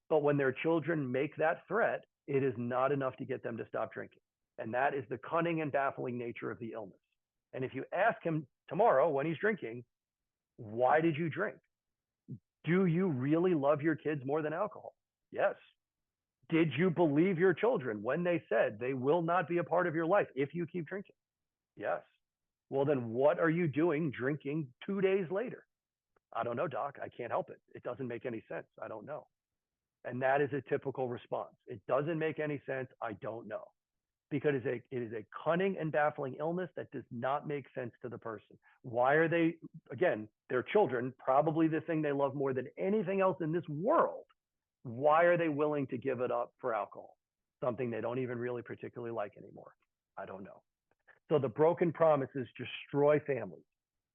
But when their children make that threat, it is not enough to get them to stop drinking. And that is the cunning and baffling nature of the illness. And if you ask him tomorrow when he's drinking, why did you drink? Do you really love your kids more than alcohol? Yes. Did you believe your children when they said they will not be a part of your life if you keep drinking? Yes. Well, then what are you doing drinking 2 days later? I don't know, doc. I can't help it. It doesn't make any sense. I don't know. And that is a typical response. It doesn't make any sense. I don't know. Because it is a cunning and baffling illness that does not make sense to the person. Why are they, again, their children, probably the thing they love more than anything else in this world. Why are they willing to give it up for alcohol? Something they don't even really particularly like anymore. I don't know. So the broken promises destroy families.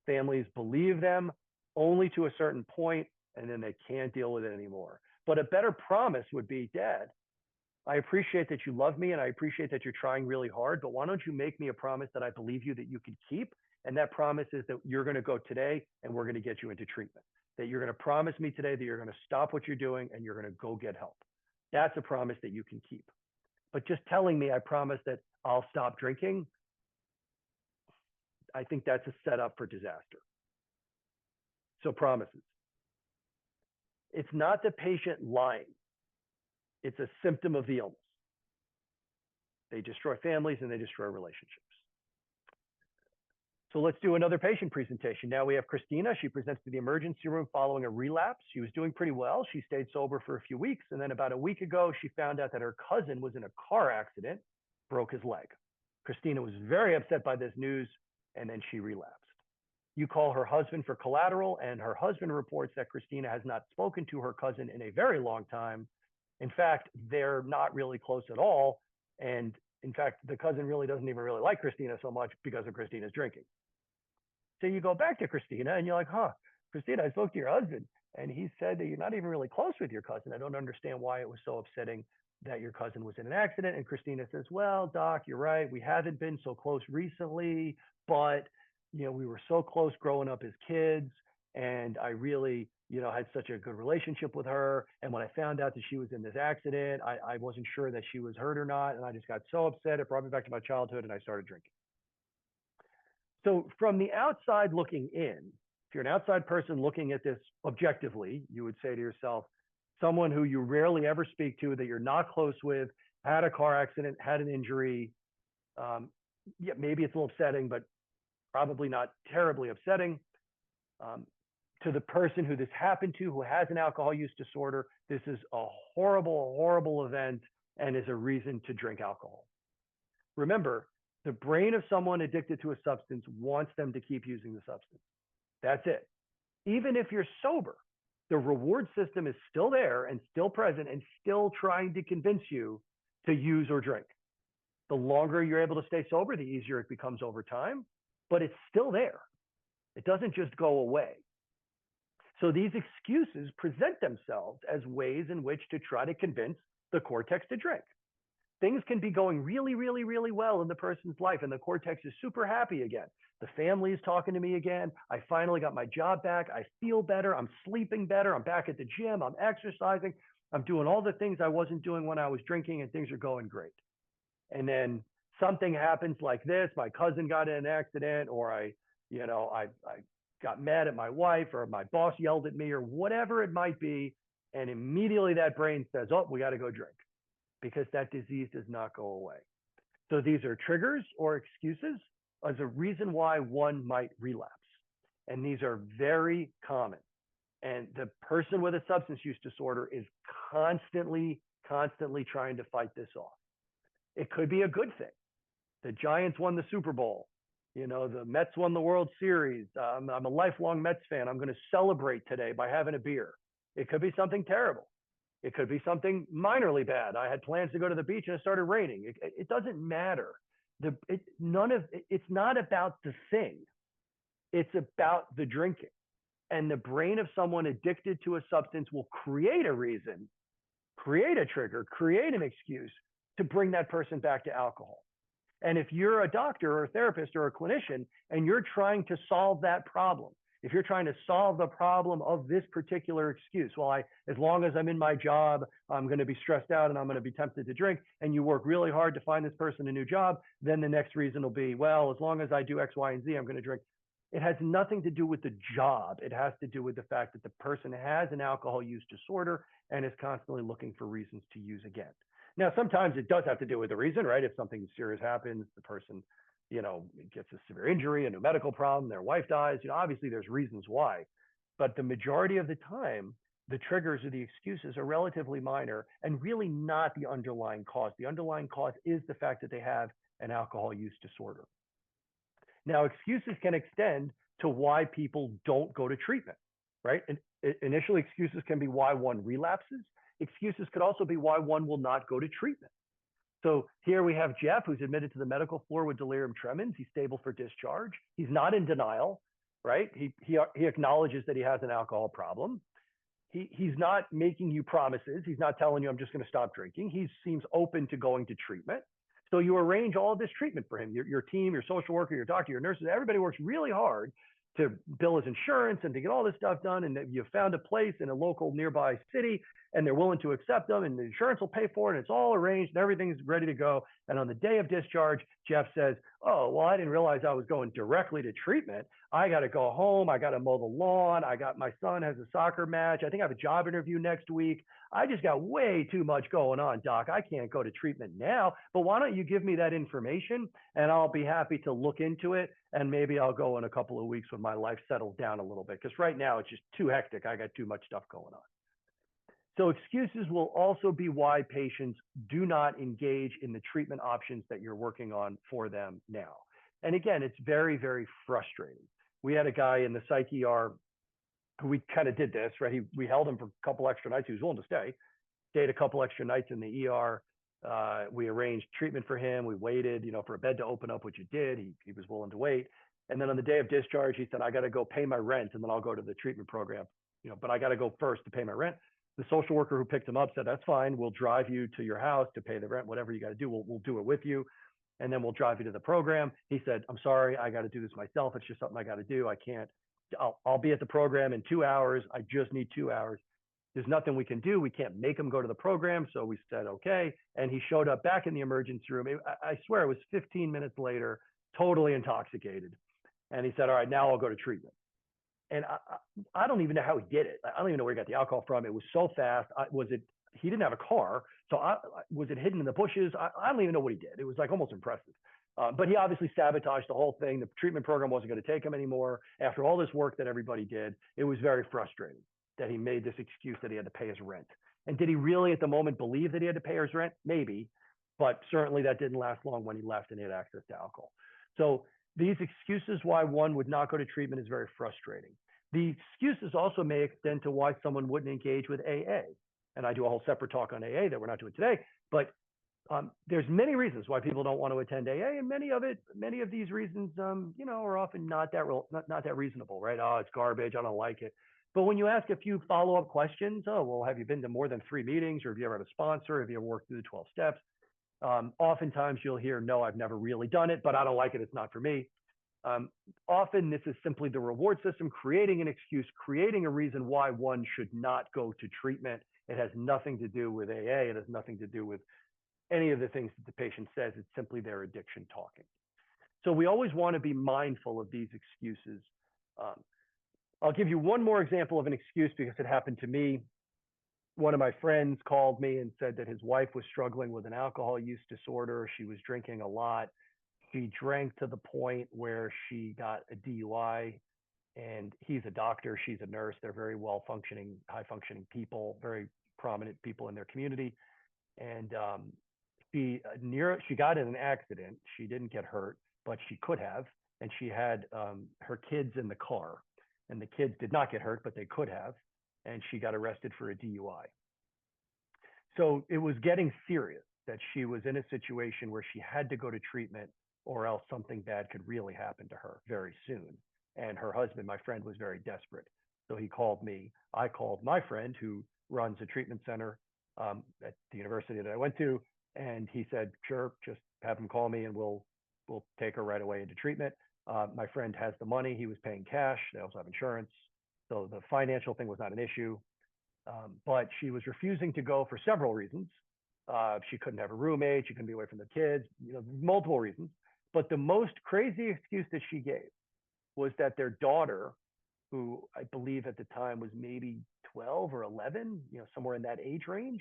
Families believe them only to a certain point, and then they can't deal with it anymore. But a better promise would be, Dad, I appreciate that you love me and I appreciate that you're trying really hard, but why don't you make me a promise that I believe you that you can keep? And that promise is that you're going to go today and we're going to get you into treatment. That you're going to promise me today that you're going to stop what you're doing and you're going to go get help. That's a promise that you can keep. But just telling me I promise that I'll stop drinking, I think that's a setup for disaster. So promises. It's not the patient lying. It's a symptom of the illness. They destroy families and they destroy relationships. So let's do another patient presentation. Now we have Christina. She presents to the emergency room following a relapse. She was doing pretty well. She stayed sober for a few weeks. And then about a week ago, she found out that her cousin was in a car accident, broke his leg. Christina was very upset by this news, and then she relapsed. You call her husband for collateral, and her husband reports that Christina has not spoken to her cousin in a very long time. In fact, they're not really close at all. And in fact, the cousin really doesn't even really like Christina so much because of Christina's drinking. So you go back to Christina and you're like, Christina, I spoke to your husband and he said that you're not even really close with your cousin. I don't understand why it was so upsetting that your cousin was in an accident. And Christina says, well, doc, you're right. We haven't been so close recently, but we were so close growing up as kids. And I really, had such a good relationship with her. And when I found out that she was in this accident, I wasn't sure that she was hurt or not. And I just got so upset. It brought me back to my childhood and I started drinking. So from the outside looking in, if you're an outside person looking at this objectively, you would say to yourself, someone who you rarely ever speak to, that you're not close with, had a car accident, had an injury. Yeah, maybe it's a little upsetting, but probably not terribly upsetting. To the person who this happened to, who has an alcohol use disorder, this is a horrible, horrible event and is a reason to drink alcohol. Remember, the brain of someone addicted to a substance wants them to keep using the substance. That's it. Even if you're sober, The reward system is still there and still present and still trying to convince you to use or drink. The longer you're able to stay sober, the easier it becomes over time, but it's still there. It doesn't just go away. So these excuses present themselves as ways in which to try to convince the cortex to drink. Things can be going really, really, really well in the person's life, and the cortex is super happy again. The family is talking to me again. I finally got my job back. I feel better. I'm sleeping better. I'm back at the gym. I'm exercising. I'm doing all the things I wasn't doing when I was drinking, and things are going great. And then something happens like this. My cousin got in an accident, or I got mad at my wife, or my boss yelled at me, or whatever it might be. And immediately that brain says, oh, we got to go drink, because that disease does not go away. So these are triggers or excuses as a reason why one might relapse. And these are very common. And the person with a substance use disorder is constantly trying to fight this off. It could be a good thing. The Giants won the Super Bowl. The Mets won the World Series. I'm a lifelong Mets fan. I'm going to celebrate today by having a beer. It could be something terrible. It could be something minorly bad. I had plans to go to the beach and it started raining. It doesn't matter. It's not about the thing. It's about the drinking. And the brain of someone addicted to a substance will create a reason, create a trigger, create an excuse to bring that person back to alcohol. And if you're a doctor or a therapist or a clinician and you're trying to solve that problem, if you're trying to solve the problem of this particular excuse, as long as I'm in my job, I'm going to be stressed out and I'm going to be tempted to drink, and you work really hard to find this person a new job, then the next reason will be, well, as long as I do X, Y, and Z, I'm going to drink. It has nothing to do with the job. It has to do with the fact that the person has an alcohol use disorder and is constantly looking for reasons to use again. Now, sometimes it does have to do with the reason, right? If something serious happens, the person gets a severe injury, a new medical problem, their wife dies, obviously there's reasons why. But the majority of the time, the triggers or the excuses are relatively minor and really not the underlying cause. The underlying cause is the fact that they have an alcohol use disorder. Now, excuses can extend to why people don't go to treatment, right? And initially, excuses can be why one relapses. Excuses could also be why one will not go to treatment. So here we have Jeff, who's admitted to the medical floor with delirium tremens. He's stable for discharge. He's not in denial, right? He acknowledges that he has an alcohol problem. He's not making you promises. He's not telling you, I'm just going to stop drinking. He seems open to going to treatment. So you arrange all this treatment for him. Your team, your social worker, your doctor, your nurses, everybody works really hard to bill his insurance and to get all this stuff done. And you found a place in a local nearby city and they're willing to accept them and the insurance will pay for it. And it's all arranged and everything's ready to go. And on the day of discharge, Jeff says, oh, well, I didn't realize I was going directly to treatment. I got to go home. I got to mow the lawn. My son has a soccer match. I think I have a job interview next week. I just got way too much going on, doc. I can't go to treatment now, but why don't you give me that information and I'll be happy to look into it. And maybe I'll go in a couple of weeks when my life settles down a little bit. Because right now it's just too hectic. I got too much stuff going on. So excuses will also be why patients do not engage in the treatment options that you're working on for them now. And again, it's very, very frustrating. We had a guy in the psych ER who we kind of did this, right? We held him for a couple extra nights. He was willing to stayed a couple extra nights in the ER. We arranged treatment for him. We waited, for a bed to open up, which it did. He was willing to wait. And then on the day of discharge, he said, I got to go pay my rent and then I'll go to the treatment program, but I got to go first to pay my rent. The social worker who picked him up said, that's fine. We'll drive you to your house to pay the rent, whatever you got to do. We'll do it with you. And then we'll drive you to the program. He said, I'm sorry, I got to do this myself. It's just something I got to do. I can't, I'll be at the program in 2 hours. I just need 2 hours. There's nothing we can do. We can't make him go to the program. So we said, okay. And he showed up back in the emergency room. I swear it was 15 minutes later, totally intoxicated. And he said, all right, now I'll go to treatment. And I don't even know how he did it. I don't even know where he got the alcohol from. It was so fast. He didn't have a car. So was it hidden in the bushes? I don't even know what he did. It was like almost impressive. But he obviously sabotaged the whole thing. The treatment program wasn't going to take him anymore. After all this work that everybody did, it was very frustrating that he made this excuse that he had to pay his rent. And did he really at the moment believe that he had to pay his rent? Maybe, but certainly that didn't last long when he left and he had access to alcohol. So these excuses why one would not go to treatment is very frustrating. The excuses also may extend to why someone wouldn't engage with AA. And I do a whole separate talk on AA that we're not doing today, but there's many reasons why people don't want to attend AA, and many of these reasons, are often not that reasonable, right? Oh, it's garbage. I don't like it. But when you ask a few follow-up questions, oh, well, have you been to more than 3 meetings, or have you ever had a sponsor? Have you ever worked through the 12 steps? Oftentimes you'll hear, no, I've never really done it, but I don't like it. It's not for me. Often this is simply the reward system creating an excuse, creating a reason why one should not go to treatment. It has nothing to do with AA. It has nothing to do with any of the things that the patient says. It's simply their addiction talking. So we always want to be mindful of these excuses. I'll give you one more example of an excuse because it happened to me. One of my friends called me and said that his wife was struggling with an alcohol use disorder. She was drinking a lot. She drank to the point where she got a DUI, and he's a doctor, she's a nurse. They're very well-functioning, high-functioning people, very prominent people in their community. And she got in an accident. She didn't get hurt, but she could have. And she had her kids in the car, and the kids did not get hurt, but they could have. And she got arrested for a DUI. So it was getting serious, that she was in a situation where she had to go to treatment, or else something bad could really happen to her very soon. And her husband, my friend, was very desperate. So he called me. I called my friend who runs a treatment center at the university that I went to. And he said, sure, just have him call me and we'll take her right away into treatment. My friend has the money. He was paying cash. They also have insurance. So the financial thing was not an issue. But she was refusing to go for several reasons. She couldn't have a roommate. She couldn't be away from the kids, multiple reasons. But the most crazy excuse that she gave was that their daughter, who I believe at the time was maybe 12 or 11, somewhere in that age range,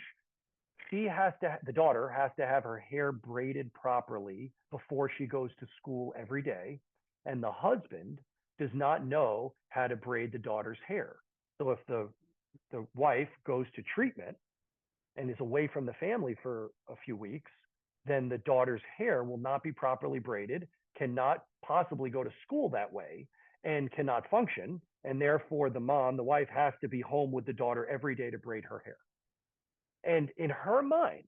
the daughter has to have her hair braided properly before she goes to school every day. And the husband does not know how to braid the daughter's hair. So if the wife goes to treatment and is away from the family for a few weeks, then the daughter's hair will not be properly braided, cannot possibly go to school that way, and cannot function. And therefore, the wife, has to be home with the daughter every day to braid her hair. And in her mind,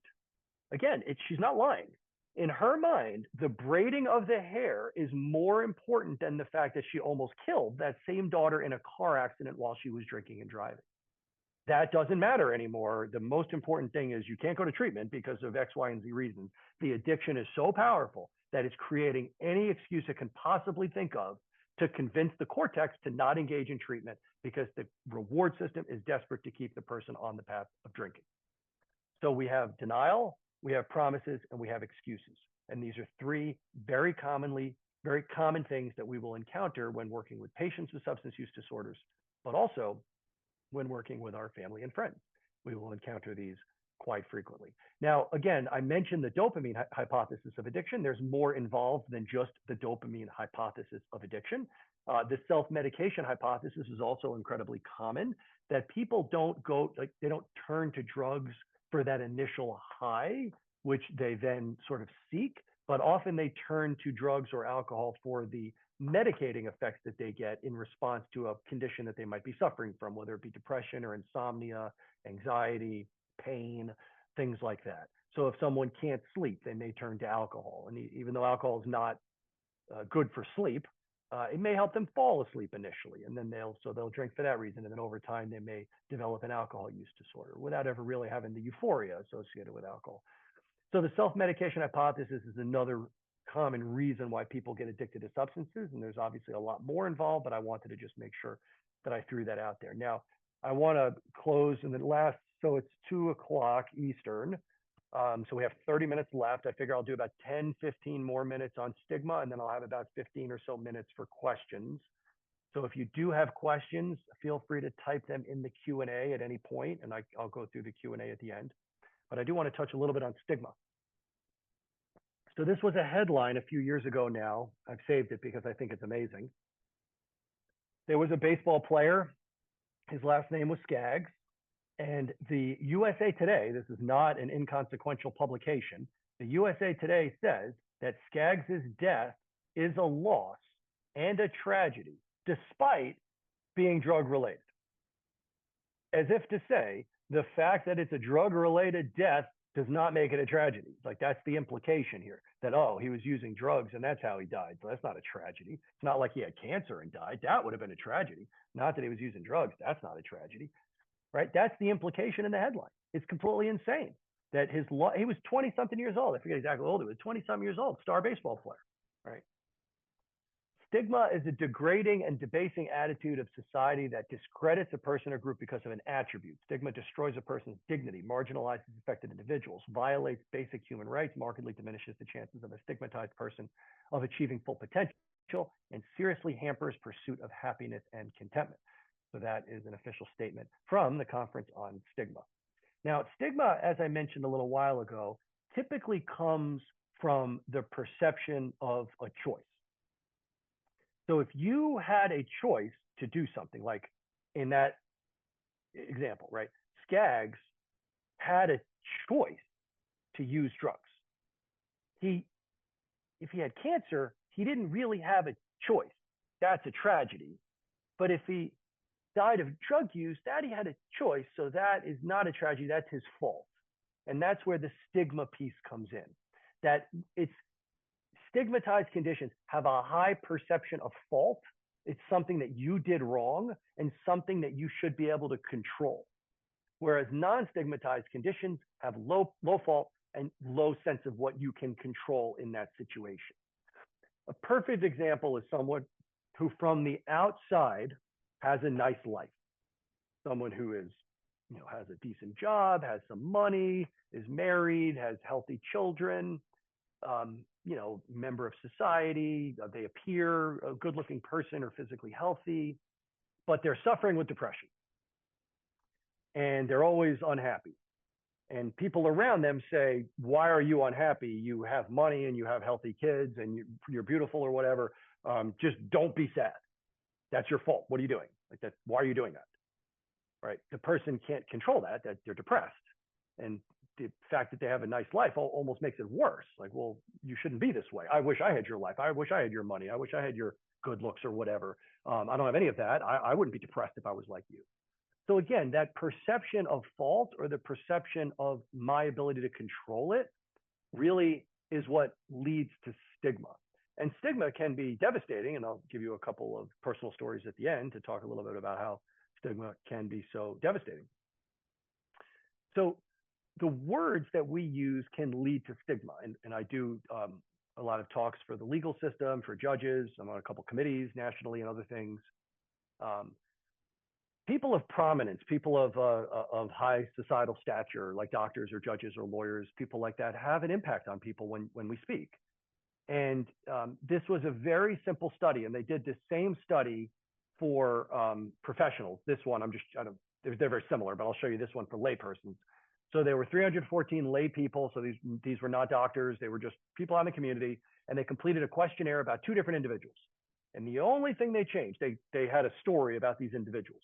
again, she's not lying. In her mind, the braiding of the hair is more important than the fact that she almost killed that same daughter in a car accident while she was drinking and driving. That doesn't matter anymore. The most important thing is you can't go to treatment because of X, Y, and Z reasons. The addiction is so powerful that it's creating any excuse it can possibly think of to convince the cortex to not engage in treatment because the reward system is desperate to keep the person on the path of drinking. So we have denial, we have promises, and we have excuses. And these are 3 very common things that we will encounter when working with patients with substance use disorders, but also when working with our family and friends. We will encounter these quite frequently. Now, again, I mentioned the dopamine hypothesis of addiction. There's more involved than just the dopamine hypothesis of addiction. The self-medication hypothesis is also incredibly common, that people they don't turn to drugs for that initial high, which they then sort of seek, but often they turn to drugs or alcohol for the medicating effects that they get in response to a condition that they might be suffering from, whether it be depression or insomnia, anxiety, pain, things like that. So if someone can't sleep, they may turn to alcohol. And even though alcohol is not good for sleep, it may help them fall asleep initially. And then they'll drink for that reason. And then over time, they may develop an alcohol use disorder without ever really having the euphoria associated with alcohol. So the self-medication hypothesis is another common reason why people get addicted to substances. And there's obviously a lot more involved, but I wanted to just make sure that I threw that out there. Now, I want to close in the last, so it's 2:00 Eastern. So we have 30 minutes left. I figure I'll do about 10, 15 more minutes on stigma, and then I'll have about 15 or so minutes for questions. So if you do have questions, feel free to type them in the Q&A at any point, and I'll go through the Q&A at the end. But I do want to touch a little bit on stigma. So this was a headline a few years ago now. I've saved it because I think it's amazing. There was a baseball player. His last name was Skaggs. And the USA Today, this is not an inconsequential publication, the USA Today says that Skaggs' death is a loss and a tragedy, despite being drug related, as if to say the fact that it's a drug related death does not make it a tragedy. Like that's the implication here, that, oh, he was using drugs and that's how he died. So that's not a tragedy. It's not like he had cancer and died. That would have been a tragedy. Not that he was using drugs. That's not a tragedy, right? That's the implication in the headline. It's completely insane that he was 20 something years old. I forget exactly how old he was, 20 something years old, star baseball player, right? Stigma is a degrading and debasing attitude of society that discredits a person or group because of an attribute. Stigma destroys a person's dignity, marginalizes affected individuals, violates basic human rights, markedly diminishes the chances of a stigmatized person of achieving full potential, and seriously hampers pursuit of happiness and contentment. So that is an official statement from the Conference on Stigma. Now, stigma, as I mentioned a little while ago, typically comes from the perception of a choice. So if you had a choice to do something, like in that example, right? Skaggs had a choice to use drugs. If he had cancer, he didn't really have a choice. That's a tragedy. But if he died of drug use, that he had a choice. So that is not a tragedy. That's his fault. And that's where the stigma piece comes in. That it's stigmatized conditions have a high perception of fault. It's something that you did wrong and something that you should be able to control. Whereas non-stigmatized conditions have low fault and low sense of what you can control in that situation. A perfect example is someone who from the outside has a nice life. Someone who is, has a decent job, has some money, is married, has healthy children, member of society, they appear a good-looking person or physically healthy, but they're suffering with depression. And they're always unhappy. And people around them say, why are you unhappy? You have money and you have healthy kids and you're beautiful or whatever. Just don't be sad. That's your fault. What are you doing? Like that, why are you doing that? Right? The person can't control that they're depressed. And the fact that they have a nice life almost makes it worse. Like, well, you shouldn't be this way. I wish I had your life. I wish I had your money. I wish I had your good looks or whatever. I don't have any of that. I wouldn't be depressed if I was like you. So again, that perception of fault or the perception of my ability to control it really is what leads to stigma. And stigma can be devastating. And I'll give you a couple of personal stories at the end to talk a little bit about how stigma can be so devastating. So the words that we use can lead to stigma. And I do a lot of talks for the legal system, for judges. I'm on a couple committees nationally and other things. People of prominence, people of high societal stature, like doctors or judges or lawyers, people like that have an impact on people when we speak. And this was a very simple study, and they did the same study for professionals. This one, they're very similar, but I'll show you this one for laypersons. So there were 314 lay people. So these were not doctors. They were just people out in the community, and they completed a questionnaire about 2 different individuals. And the only thing they changed, they had a story about these individuals.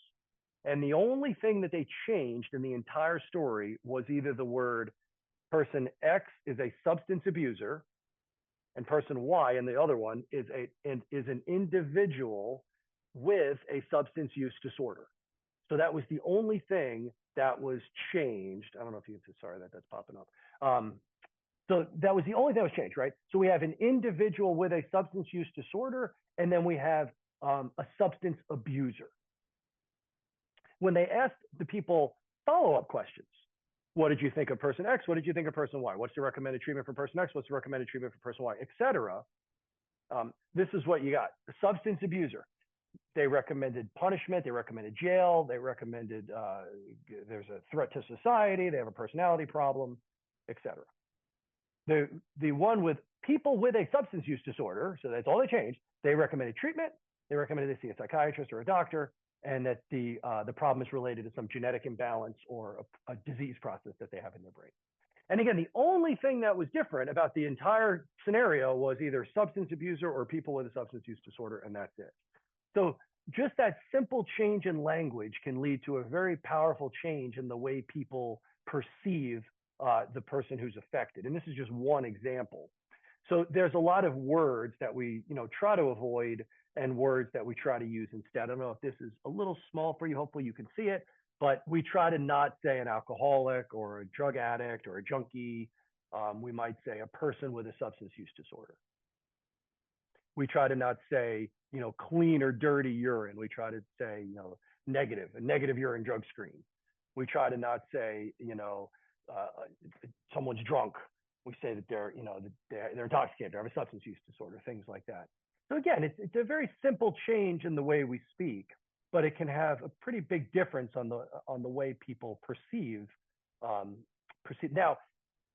And the only thing that they changed in the entire story was either the word person X is a substance abuser, and person Y, and the other one is an individual with a substance use disorder. So that was the only thing that was changed. I don't know if you can, sorry, that's popping up. So that was the only thing that was changed, right? So we have an individual with a substance use disorder, and then we have a substance abuser. When they asked the people follow-up questions, what did you think of person X? What did you think of person Y? What's the recommended treatment for person X? What's the recommended treatment for person Y, et cetera? This is what you got. The substance abuser. They recommended punishment. They recommended jail. They recommended there's a threat to society. They have a personality problem, et cetera. The one with people with a substance use disorder, so that's all they changed. They recommended treatment. They recommended they see a psychiatrist or a doctor, and that the problem is related to some genetic imbalance or a disease process that they have in their brain. And again, the only thing that was different about the entire scenario was either substance abuser or people with a substance use disorder, and that's it. So just that simple change in language can lead to a very powerful change in the way people perceive the person who's affected. And this is just one example. So there's a lot of words that we try to avoid and words that we try to use instead. I don't know if this is a little small for you. Hopefully you can see it, but we try to not say an alcoholic or a drug addict or a junkie. We might say a person with a substance use disorder. We try to not say, clean or dirty urine. We try to say, a negative urine drug screen. We try to not say, someone's drunk. We say that they're intoxicated or have a substance use disorder, things like that. So again, it's a very simple change in the way we speak, but it can have a pretty big difference on the way people perceive. Now,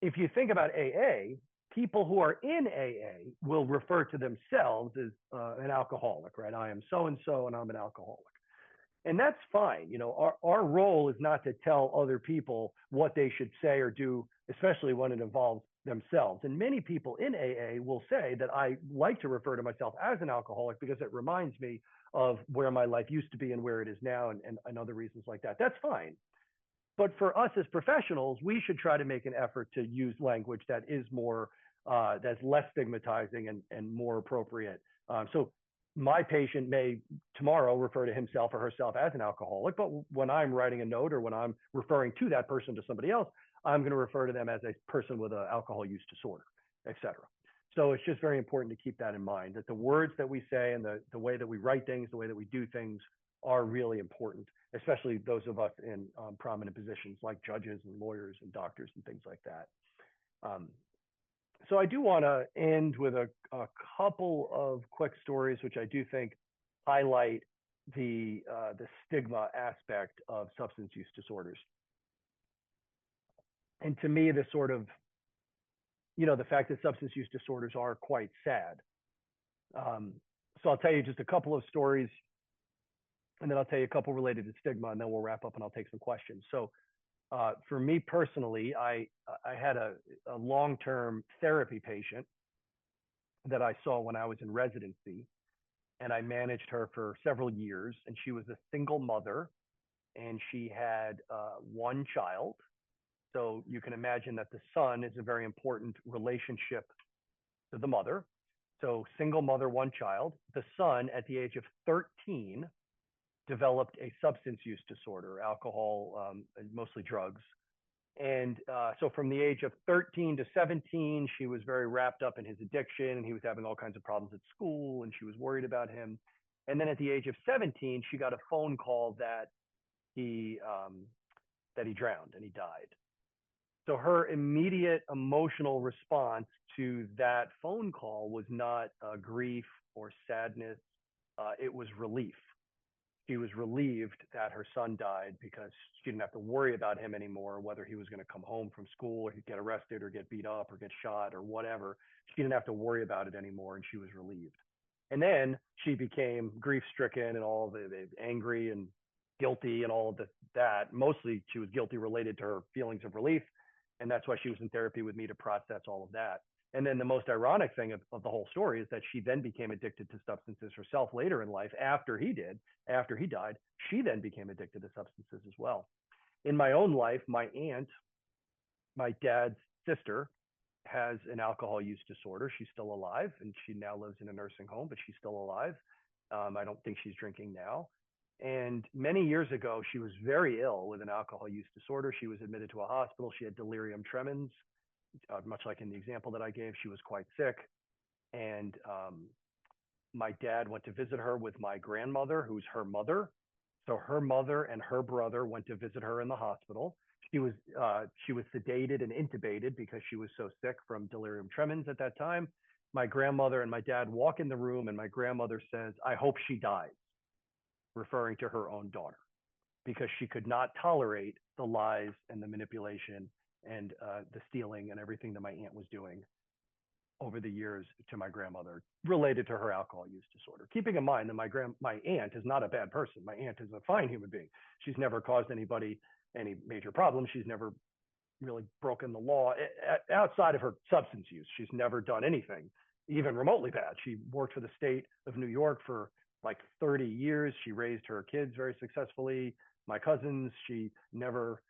if you think about AA, people who are in AA will refer to themselves as an alcoholic, right? I am so-and-so and I'm an alcoholic. And that's fine. Our role is not to tell other people what they should say or do, especially when it involves themselves. And many people in AA will say that I like to refer to myself as an alcoholic because it reminds me of where my life used to be and where it is now and other reasons like that. That's fine. But for us as professionals, we should try to make an effort to use language that is more, that's less stigmatizing and more appropriate. So my patient may tomorrow refer to himself or herself as an alcoholic, but when I'm writing a note or when I'm referring to that person to somebody else, I'm going to refer to them as a person with an alcohol use disorder, et cetera. So it's just very important to keep that in mind, that the words that we say and the way that we write things, the way that we do things are really important, especially those of us in prominent positions like judges and lawyers and doctors and things like that. So I do want to end with a couple of quick stories, which I do think highlight the stigma aspect of substance use disorders. And to me, the sort of, the fact that substance use disorders are quite sad. So I'll tell you just a couple of stories, and then I'll tell you a couple related to stigma, and then we'll wrap up and I'll take some questions. So for me personally, I had a long-term therapy patient that I saw when I was in residency, and I managed her for several years, and she was a single mother, and she had one child. So you can imagine that the son is a very important relationship to the mother. So single mother, one child. The son, at the age of 13, developed a substance use disorder, alcohol, mostly drugs. And so from the age of 13 to 17, she was very wrapped up in his addiction, and he was having all kinds of problems at school, and she was worried about him. And then at the age of 17, she got a phone call that he drowned and he died. So her immediate emotional response to that phone call was not grief or sadness. It was relief. She was relieved that her son died because she didn't have to worry about him anymore, whether he was going to come home from school or he'd get arrested or get beat up or get shot or whatever. She didn't have to worry about it anymore, and she was relieved. And then she became grief-stricken and all the angry and guilty and all of that. Mostly she was guilty related to her feelings of relief. And that's why she was in therapy with me to process all of that. And then the most ironic thing of the whole story is that she then became addicted to substances herself later in life after he died. She then became addicted to substances as well. In my own life, my aunt, my dad's sister, has an alcohol use disorder. She's still alive, and she now lives in a nursing home, but she's still alive. I don't think she's drinking now. And many years ago, she was very ill with an alcohol use disorder. She was admitted to a hospital. She had delirium tremens, much like in the example that I gave. She was quite sick. And my dad went to visit her with my grandmother, who's her mother. So her mother and her brother went to visit her in the hospital. She was sedated and intubated because she was so sick from delirium tremens at that time. My grandmother and my dad walk in the room, and my grandmother says, "I hope she dies," referring to her own daughter, because she could not tolerate the lies and the manipulation and the stealing and everything that my aunt was doing over the years to my grandmother related to her alcohol use disorder. Keeping in mind that my aunt is not a bad person. My aunt is a fine human being. She's never caused anybody any major problems. She's never really broken the law outside of her substance use. She's never done anything even remotely bad. She worked for the state of New York for like 30 years. She raised her kids very successfully. My cousins, she never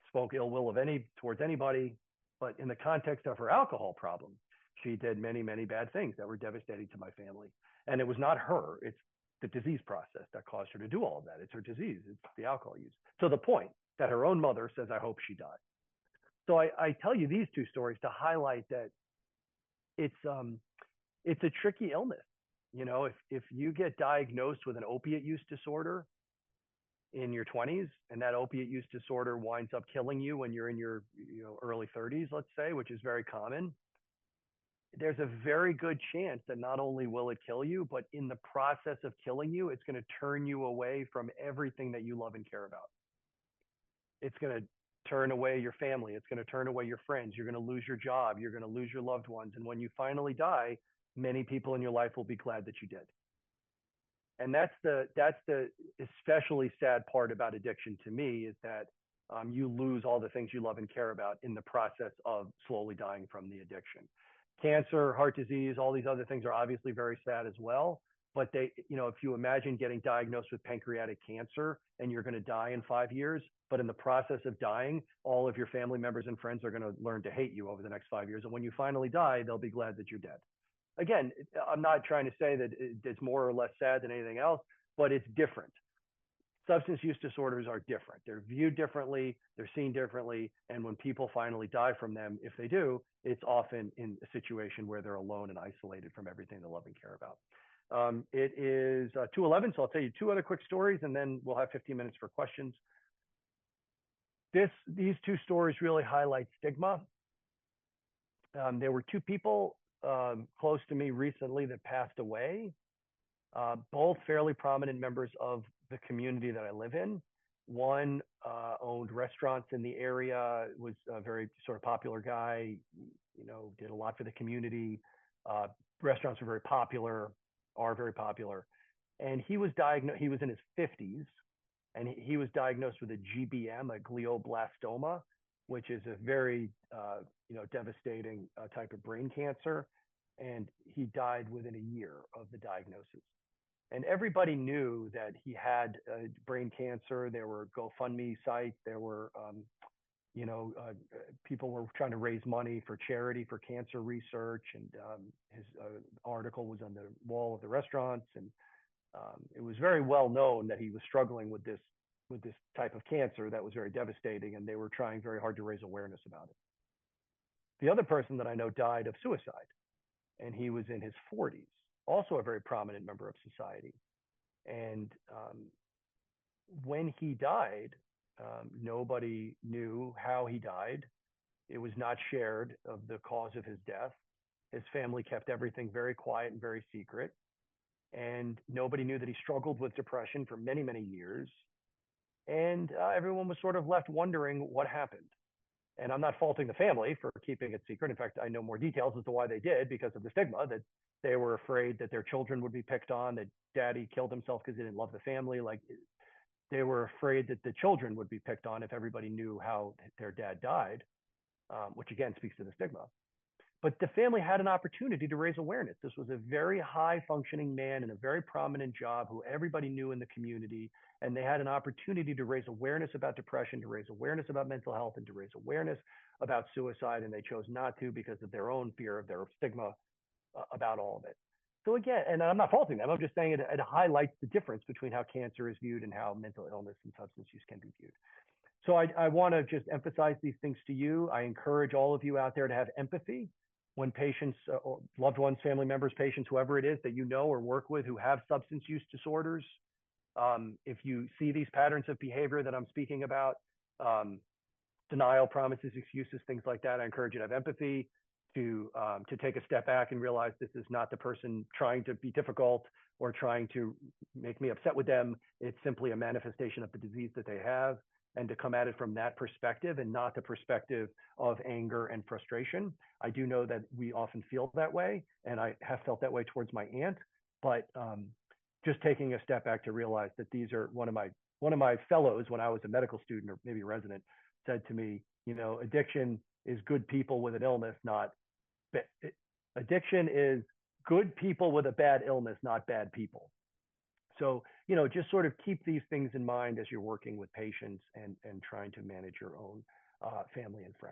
spoke ill will of towards anybody. But in the context of her alcohol problem, She did many, many bad things that were devastating to my family. And it was not her, it's the disease process that caused her to do all of that. It's her disease, it's the alcohol use. To the point that her own mother says, I hope she died. So I tell you these two stories to highlight that it's a tricky illness. You know, if you get diagnosed with an opiate use disorder in your 20s and that opiate use disorder winds up killing you when you're in your early 30s, let's say, which is very common, there's a very good chance that not only will it kill you, but in the process of killing you, it's going to turn you away from everything that you love and care about. It's going to turn away your family. It's going to turn away your friends. You're going to lose your job. You're going to lose your loved ones. And when you finally die, many people in your life will be glad that you did. And that's the especially sad part about addiction to me, is that you lose all the things you love and care about in the process of slowly dying from the addiction. Cancer, heart disease, all these other things are obviously very sad as well. But they, if you imagine getting diagnosed with pancreatic cancer and you're going to die in 5 years, but in the process of dying, all of your family members and friends are going to learn to hate you over the next 5 years. And when you finally die, they'll be glad that you're dead. Again, I'm not trying to say that it's more or less sad than anything else, but it's different. Substance use disorders are different. They're viewed differently, they're seen differently, and when people finally die from them, if they do, it's often in a situation where they're alone and isolated from everything they love and care about. It is 2:11, so I'll tell you two other quick stories, and then we'll have 15 minutes for questions. These two stories really highlight stigma. There were two people close to me recently that passed away, both fairly prominent members of the community that I live in. One owned restaurants in the area, was a very sort of popular guy, did a lot for the community. Restaurants were very popular, are very popular. And he was diagnosed, he was in his 50s, and he was diagnosed with a GBM, a glioblastoma, which is a very devastating type of brain cancer. And he died within a year of the diagnosis. And everybody knew that he had brain cancer. There were GoFundMe sites. There were, people were trying to raise money for charity for cancer research. And his article was on the wall of the restaurants. And it was very well known that he was struggling with this type of cancer that was very devastating. And they were trying very hard to raise awareness about it. The other person that I know died of suicide, and he was in his 40s. Also a very prominent member of society. And when he died, nobody knew how he died. It was not shared of the cause of his death. His family kept everything very quiet and very secret. And nobody knew that he struggled with depression for many, many years. And everyone was sort of left wondering what happened. And I'm not faulting the family for keeping it secret. In fact, I know more details as to why they did, because of the stigma, that they were afraid that their children would be picked on, that daddy killed himself because he didn't love the family. Like, they were afraid that the children would be picked on if everybody knew how their dad died, which again speaks to the stigma. But the family had an opportunity to raise awareness. This was a very high functioning man in a very prominent job who everybody knew in the community. And they had an opportunity to raise awareness about depression, to raise awareness about mental health, and to raise awareness about suicide. And they chose not to because of their own fear of their stigma about all of it. So again, and I'm not faulting them, I'm just saying it highlights the difference between how cancer is viewed and how mental illness and substance use can be viewed. So I want to just emphasize these things to you. I encourage all of you out there to have empathy when patients, or loved ones, family members, patients, whoever it is that you know or work with who have substance use disorders. If you see these patterns of behavior that I'm speaking about, denial, promises, excuses, things like that, I encourage you to have empathy, to take a step back and realize this is not the person trying to be difficult or trying to make me upset with them. It's simply a manifestation of the disease that they have, and to come at it from that perspective and not the perspective of anger and frustration. I do know that we often feel that way, and I have felt that way towards my aunt, but just taking a step back to realize that these are one of my fellows when I was a medical student or maybe resident said to me, addiction is good people with an illness, addiction is good people with a bad illness, not bad people. So, just sort of keep these things in mind as you're working with patients and trying to manage your own family and friends.